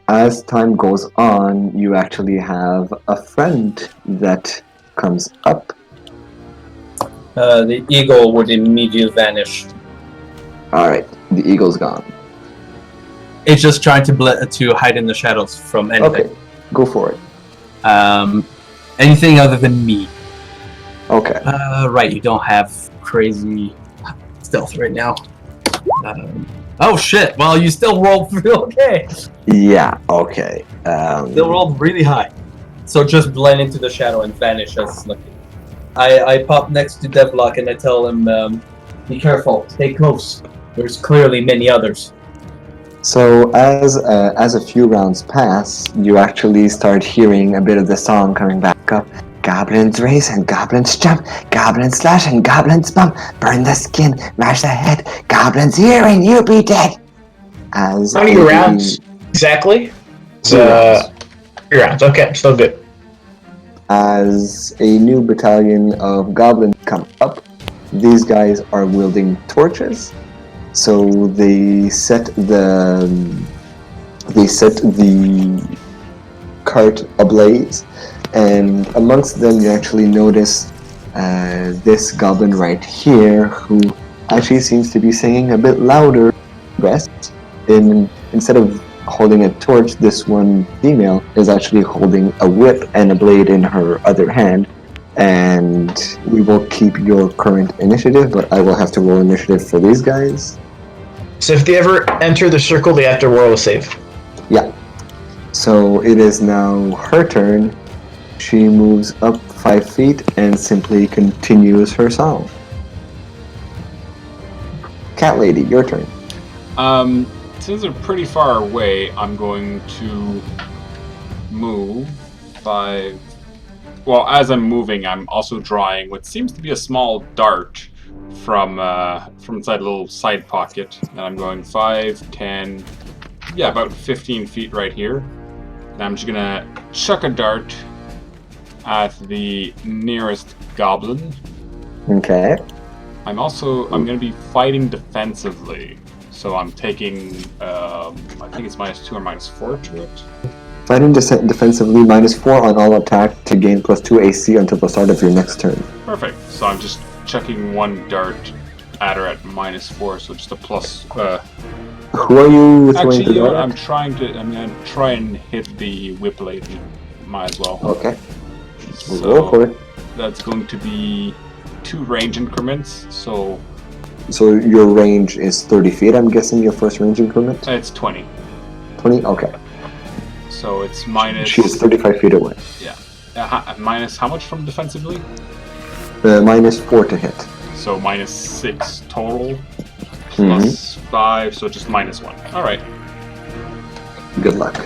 as time goes on, you actually have a friend that comes up. The eagle would immediately vanish. All right, the eagle's gone. It's just trying to hide in the shadows from anything. Okay, go for it. Anything other than me. Okay. Right, you don't have crazy stealth right now. Oh shit! Well, you still rolled okay. Yeah. Okay. Still rolled really high. So just blend into the shadow and vanish as lucky. I pop next to Devlock and I tell him, "Be careful. Stay close. There's clearly many others." So as a few rounds pass, you actually start hearing a bit of the song coming back up. Goblins race and goblins jump, goblins slash and goblins bump, burn the skin, mash the head, goblins here and you be dead. As How many rounds exactly? 2 rounds. 3 rounds. Okay, still good. As a new battalion of goblins come up, these guys are wielding torches. So they set the cart ablaze, and amongst them you actually notice this goblin right here, who actually seems to be singing a bit louder. Rest instead of holding a torch, this one female is actually holding a whip and a blade in her other hand, And we will keep your current initiative, but I will have to roll initiative for these guys. So if they ever enter the circle, they have to roll a save. Yeah. So it is now her turn. She moves up 5 feet and simply continues her song. Cat Lady, your turn. Since they're pretty far away, I'm going to move 5. Well, as I'm moving, I'm also drawing what seems to be a small dart from inside a little side pocket. And I'm going 5, 10, yeah, about 15 feet right here. And I'm just gonna chuck a dart at the nearest goblin. Okay. I'm gonna be fighting defensively. So I'm taking, I think it's -2 or -4 to it. Fighting defensively, -4 on all attack to gain +2 AC until the start of your next turn. Perfect. So I'm just chucking one dart at her at -4, so just a plus. Who are you throwing Actually, the you know dart what? at? I'm gonna try and hit the whip lady. Might as well. Okay. So Roll for it. that's going to be 2 range increments. So So your range is 30 feet, I'm guessing, your first range increment? it's 20. 20? Okay. So it's minus. She is 35 feet away. Minus how much from defensively? -4 to hit. So -6 total. Plus 5, so just -1. All right. Good luck.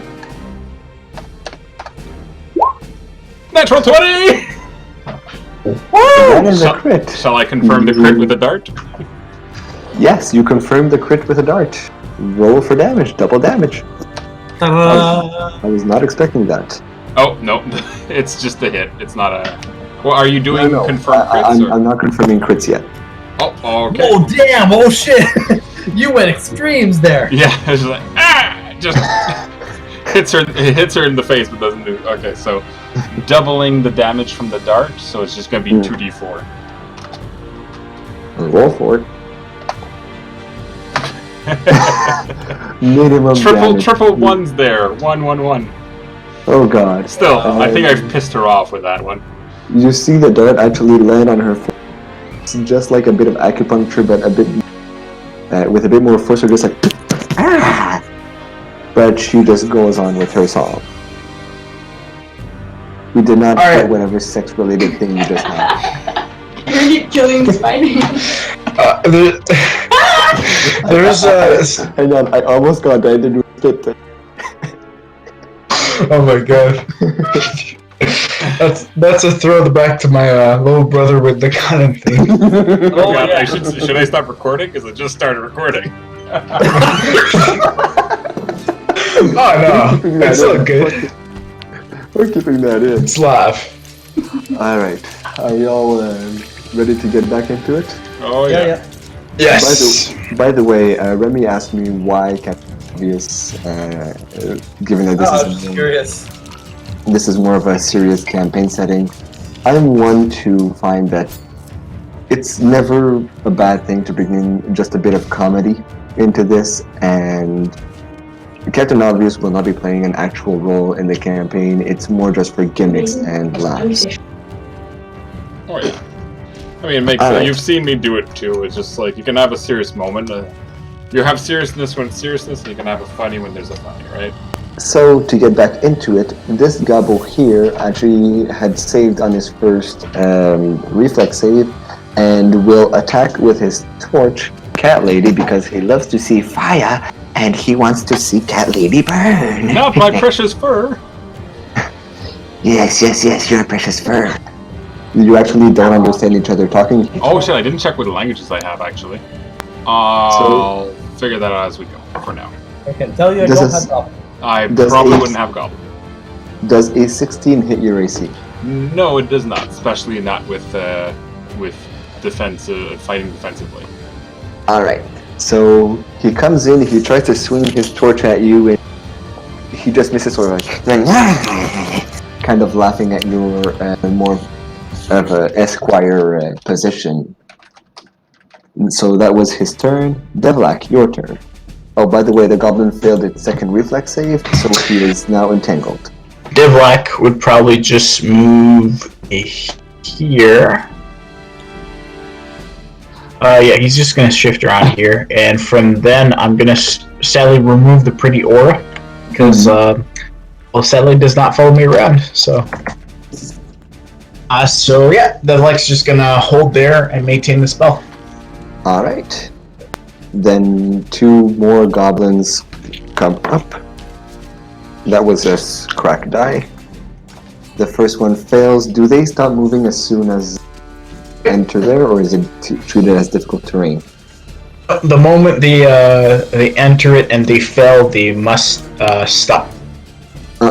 Natural 20! That is a crit. Shall I confirm the crit with a dart? Yes, you confirmed the crit with a dart. Roll for damage, double damage. Ta-da! I was not expecting that. Oh, no. It's just a hit. It's not a... Well, are you doing No, confirmed crits? I'm not confirming crits yet. Oh, okay. Oh damn! Oh shit! You went extremes there. Yeah, it's just like, just it hits her in the face, but doesn't do... Okay, so doubling the damage from the dart, so it's just going to be 2d4. Roll for it. Minimum damage. Triple ones there. 1. Oh god. Still, I think I've pissed her off with that one. You see the dart actually land on her foot. It's just like a bit of acupuncture, but a bit with a bit more force. Or just like, ah! But she just goes on with her song. We did not get whatever sex-related thing you just had. You're killing Spidey. There's a... Hang on, I almost got died to do a spit thing. Oh my god. That's a throwback to my little brother with the gun thing. Oh god, should I stop recording? Because I just started recording. Oh no, it's all good. We're keeping that in. It's live. Alright, are we all ready to get back into it? Oh yeah. Yes. By the way, Remy asked me why Captain Obvious, given that this is more of a serious campaign setting. I'm one to find that it's never a bad thing to bring in just a bit of comedy into this, and Captain Obvious will not be playing an actual role in the campaign. It's more just for gimmicks and laughs. Oh yeah. I mean, it makes sense. You've seen me do it too. It's just like you can have a serious moment. You have seriousness when it's seriousness, and you can have a funny when there's a funny, right? So, to get back into it, this gobble here actually had saved on his first reflex save and will attack with his torch Cat Lady because he loves to see fire and he wants to see Cat Lady burn. Not my precious fur! Yes, your precious fur. You actually don't understand each other talking. Oh shit, I didn't check what languages I have actually. I'll figure that out as we go for now. I can tell you I don't have goblin. I probably wouldn't have goblin. Does a 16 hit your AC? No, it does not, especially not with fighting defensively. Alright, so he comes in, he tries to swing his torch at you, and he just misses, sort of like, kind of laughing at your more of a esquire position. So that was his turn. Devlak, your turn. Oh, by the way, the goblin failed its second reflex save, so he is now entangled. Devlak would probably just move here. Yeah, he's just gonna shift around here, and from then I'm gonna sadly remove the pretty aura because well, sadly does not follow me around. So, so yeah, the light's just gonna hold there and maintain the spell. All right. Then 2 more goblins come up. That was a crack die. The first one fails. Do they stop moving as soon as enter there, or is it treated as difficult terrain? The moment they enter it and they fail, they must stop.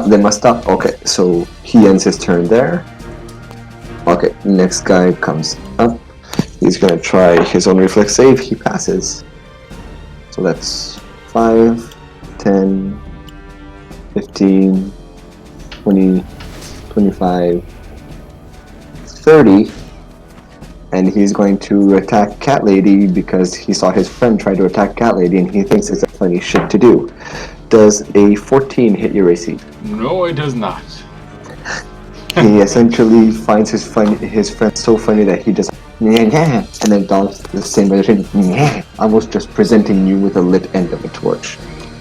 They must stop. Okay, so he ends his turn there. Okay, next guy comes up. He's gonna try his own reflex save. He passes. So that's 5, 10, 15, 20, 25, 30. And he's going to attack Cat Lady because he saw his friend try to attack Cat Lady and he thinks it's a funny shit to do. Does a 14 hit your AC? No, it does not. He essentially finds his friend so funny that he just and then does the same version, almost just presenting you with a lit end of a torch.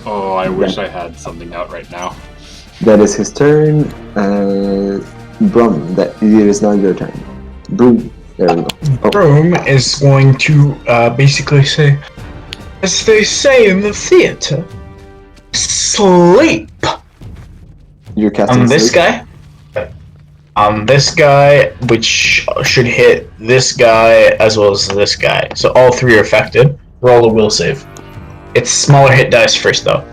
Oh, I wish I had something out right now. That is his turn. Brum, it is now your turn. Boom. There we go. Oh. Broom is going to basically say, as they say in the theater, sleep. You're casting On this sleep? guy? On this guy, which should hit this guy as well as this guy. So all 3 are affected. Roll a will save. It's smaller hit dice first though.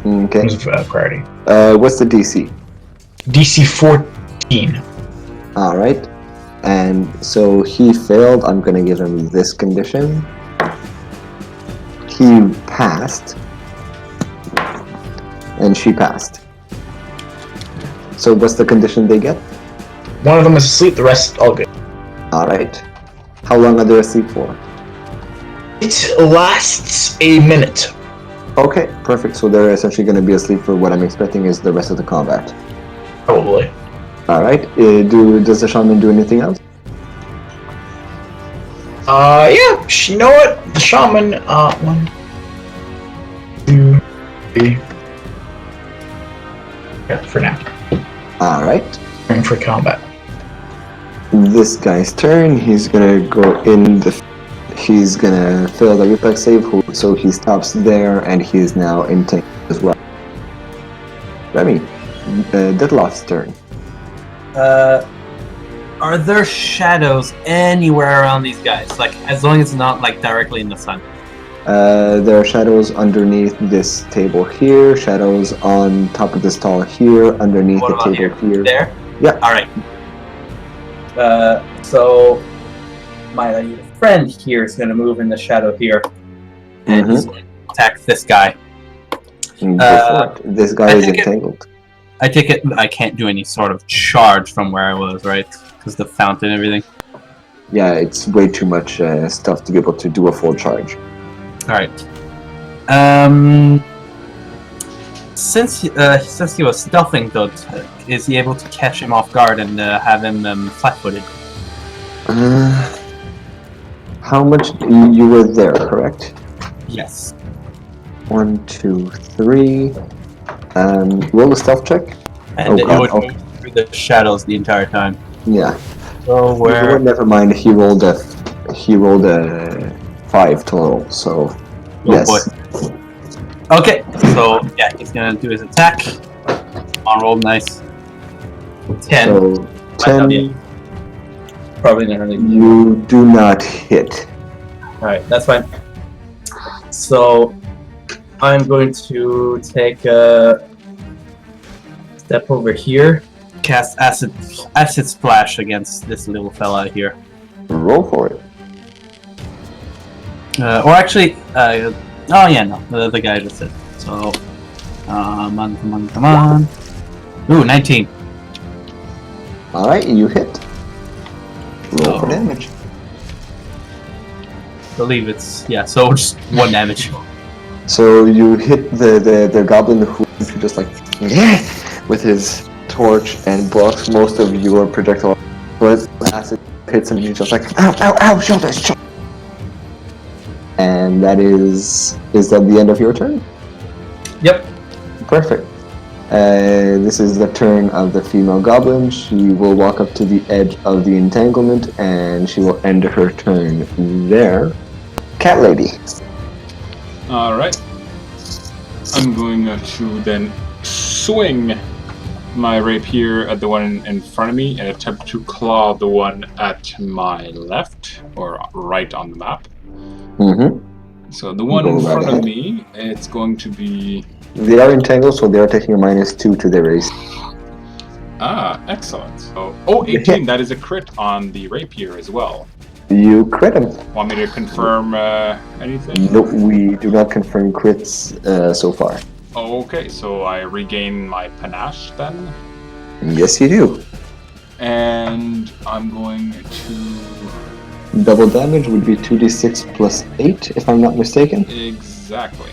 Okay. Priority. What's the DC? DC 14. Alright. And so he failed. I'm going to give him this condition. He passed. And she passed. So what's the condition they get? One of them is asleep, the rest all good. Alright. How long are they asleep for? It lasts a minute. Okay, perfect. So they're essentially going to be asleep for what I'm expecting is the rest of the combat. Probably. Alright. Does the shaman do anything else? Yeah, you know what? The shaman, 1, 2, 3. Yeah, for now. Alright. Going for combat. This guy's turn. He's gonna go in he's gonna fail the reflex save, so he stops there and he's now in tank as well. Remy, Deadloft's turn. Are there shadows anywhere around these guys? Like, as long as it's not like directly in the sun. There are shadows underneath this table here, shadows on top of this tall here, underneath What the about table here. There? Yeah. Alright. So my friend here is gonna move in the shadow here and he's going to attack this guy. Go for it. This guy is entangled. I take it I can't do any sort of charge from where I was, right? Because the fountain and everything. Yeah, it's way too much stuff to be able to do a full charge. Alright. Since he was stealthing though, is he able to catch him off guard and have him flat-footed? How much? You were there, correct? Yes. 1, 2, 3. Roll a stealth check. And it would move through the shadows the entire time. Yeah. So where? Never mind. He rolled a 5 total. So yes. Boy. Okay. So yeah, he's gonna do his attack. On roll, nice. 10. So 10. Probably not really. You do not hit. Alright, that's fine. So I'm going to take a step over here, cast acid splash against this little fella here. Roll for it. Or actually, oh yeah, no, the guy just said. So, come on. Ooh, 19. Alright, you hit. Roll for damage. I believe it's, yeah, so just 1 damage. So you hit the goblin who just like with his torch and blocks most of your projectile. But acid hits him and he's just like, ow, ow, ow, shoulders, shoulders. And that is that the end of your turn? Yep. Perfect. This is the turn of the female goblin. She will walk up to the edge of the entanglement and she will end her turn there. Cat lady. Alright. I'm going to then swing my rapier at the one in front of me and attempt to claw the one at my left, or right on the map. Mm-hmm. So the one Go in right front ahead. of me, it's going to be... They are entangled, so they are taking a -2 to their AC. Excellent. So, 18, that is a crit on the rapier as well. You crit him. Want me to confirm anything? No, we do not confirm crits so far. Okay, so I regain my panache then. Yes, you do. And I'm going to... Double damage would be 2d6 plus 8, if I'm not mistaken. Exactly.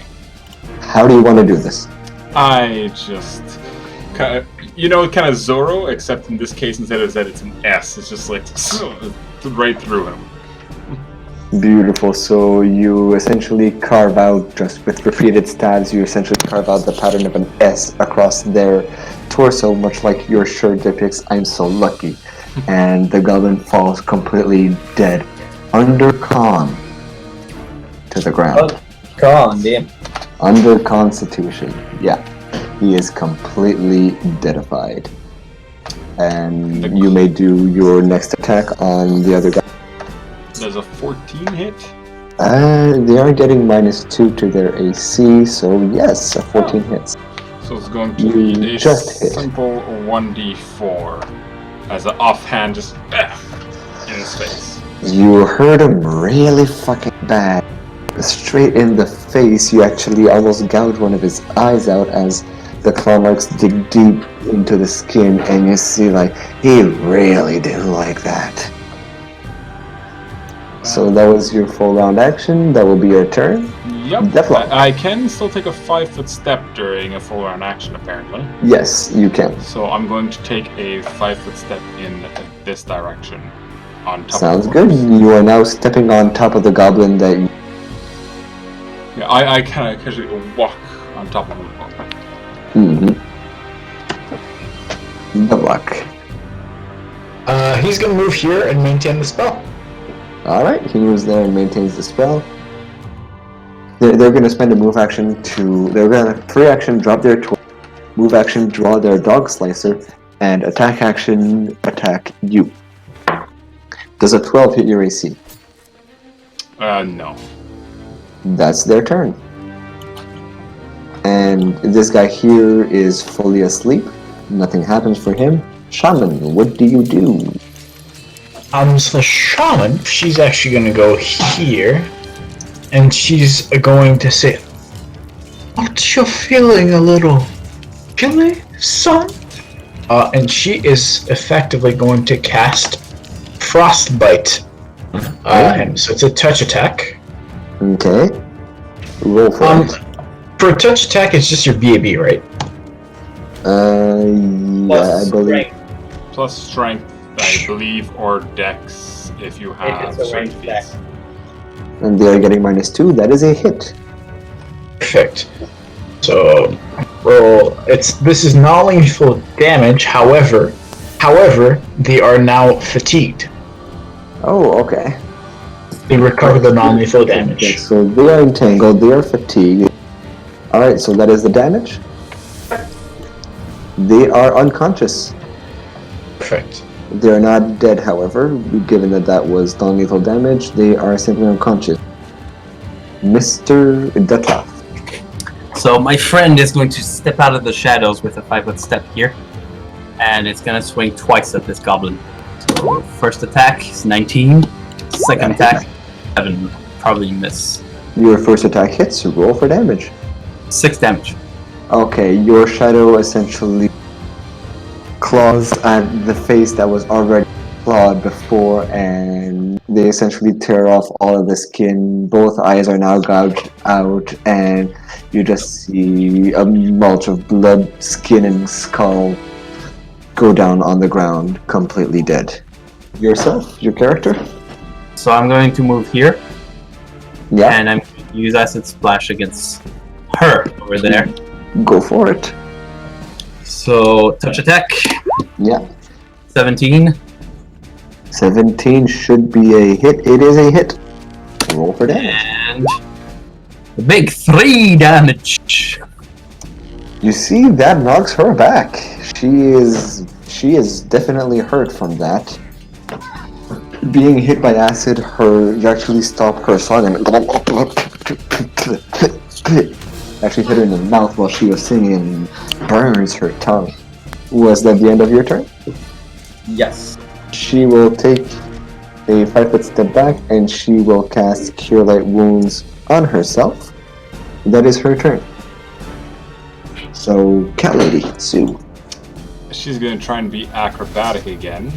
How do you want to do this? I just... kind of Zorro, except in this case, instead of Z, it's an S. It's just like right through him. Beautiful. So you essentially carve out, just with repeated stabs, you essentially carve out the pattern of an S across their torso, much like your shirt depicts, I'm so lucky. And the goblin falls completely dead, under con, to the ground. Oh, con, damn. Under constitution, yeah. He is completely deadified. And you may do your next attack on the other guy. There's a 14 hit. They are getting -2 to their AC, so yes, a 14 hits. So it's going to You be a just hit. simple 1d4 as an offhand just in his face. You hurt him really fucking bad. Straight in the face, you actually almost gouge one of his eyes out as the claw marks dig deep into the skin, and you see, like, he really didn't like that. So that was your full round action. That will be your turn. Yep. Definitely. I can still take a 5-foot step during a full round action, apparently. Yes, you can. So I'm going to take a 5-foot step in this direction. On top Sounds of the good. horse. You are now stepping on top of the goblin that you... Yeah, I kind of casually walk on top of him. The luck. He's gonna move here and maintain the spell. Alright, he moves there and maintains the spell. They're going to spend a move action to... They're going to free action drop their tool, move action draw their dog slicer, and attack action attack you. Does a 12 hit your AC? No. That's their turn. And this guy here is fully asleep. Nothing happens for him. Shaman, what do you do? So the shaman, she's actually gonna go here, and she's going to say, "Aren't you feeling a little chilly, son?" And she is effectively going to cast Frostbite. And so it's a touch attack. Okay. Roll for it. For a touch attack, it's just your BAB, right? Yeah, I believe. Plus strength, I believe, or dex if you have it's a certain ranged attack. feats. And they are getting -2. That is a hit. Perfect. So roll. This is non-lethal damage. However, they are now fatigued. Oh, okay. They recover the non-lethal damage. Okay, so they are entangled, they are fatigued. Alright, so that is the damage. They are unconscious. Perfect. They are not dead, however, given that that was non-lethal damage. They are simply unconscious. Mr. Detlef. So my friend is going to step out of the shadows with a 5-foot step here, and it's going to swing twice at this goblin. So first attack is 19, second attack 7, probably miss. Your first attack hits, roll for damage. 6 damage. Okay, your shadow essentially claws at the face that was already clawed before, and they essentially tear off all of the skin. Both eyes are now gouged out, and you just see a mulch of blood, skin, and skull go down on the ground, completely dead. Yourself, your character? So I'm going to move here, Yeah, and I'm going to use Acid Splash against her over there. go for it. So, touch attack, Yeah, 17. 17 should be a hit. It is a hit. Roll for damage. And the big 3 damage. You see, that knocks her back. She is definitely hurt from that. Being hit by acid, you actually stop her song and actually hit her in the mouth while she was singing and burns her tongue. Was that the end of your turn? Yes. She will take a 5-foot step back and she will cast Cure Light Wounds on herself. That is her turn. So, Cat Lady, Sue. She's going to try and be acrobatic again.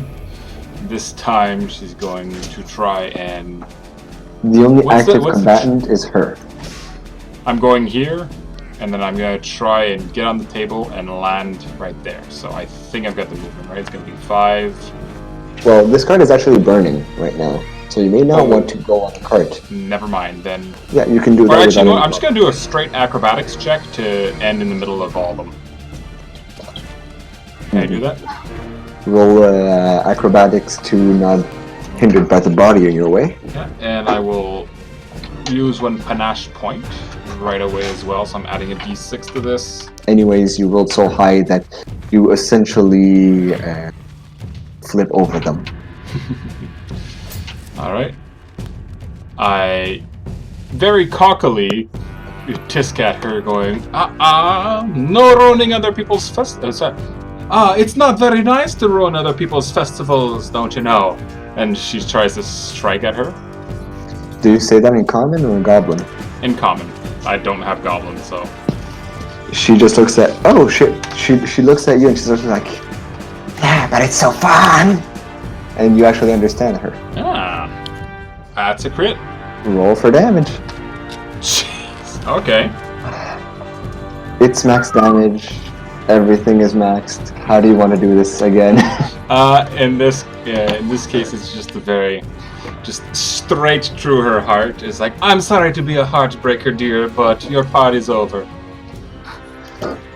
This time she's going to try and... The only What's active the- combatant is her. I'm going here, and then I'm going to try and get on the table and land right there. So I think I've got the movement, right? It's going to be 5. Well, this card is actually burning right now, so you may not want to go on the cart. Never mind, then... Yeah, you can do that. Or actually, without no, any I'm just going to do a straight acrobatics check to end in the middle of all of them. Can I do that? Roll acrobatics to not hindered by the body in your way. Yeah, and I will use one panache point right away as well, so I'm adding a d6 to this. Anyways, you rolled so high that you essentially flip over them. Alright. I very cockily tisk at her going, no ruining other people's festivals. It's not very nice to ruin other people's festivals, don't you know? And she tries to strike at her. Do you say that in common or in goblin? In common. I don't have goblins, so... She just looks at, oh shit, she looks at you and she's looking like, yeah, but it's so fun! And you actually understand her. Ah. That's a crit. Roll for damage. Jeez. Okay. It's max damage. Everything is maxed. How do you want to do this again? In this case, it's just just straight through her heart. It's like, I'm sorry to be a heartbreaker, dear, but your party's over.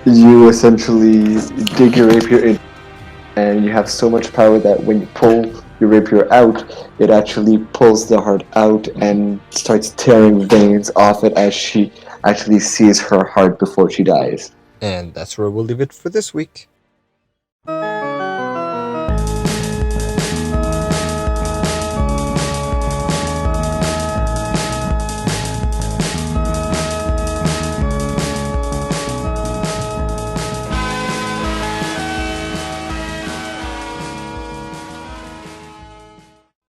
You essentially dig your rapier in, and you have so much power that when you pull your rapier out, it actually pulls the heart out and starts tearing veins off it as she actually sees her heart before she dies. And that's where we'll leave it for this week.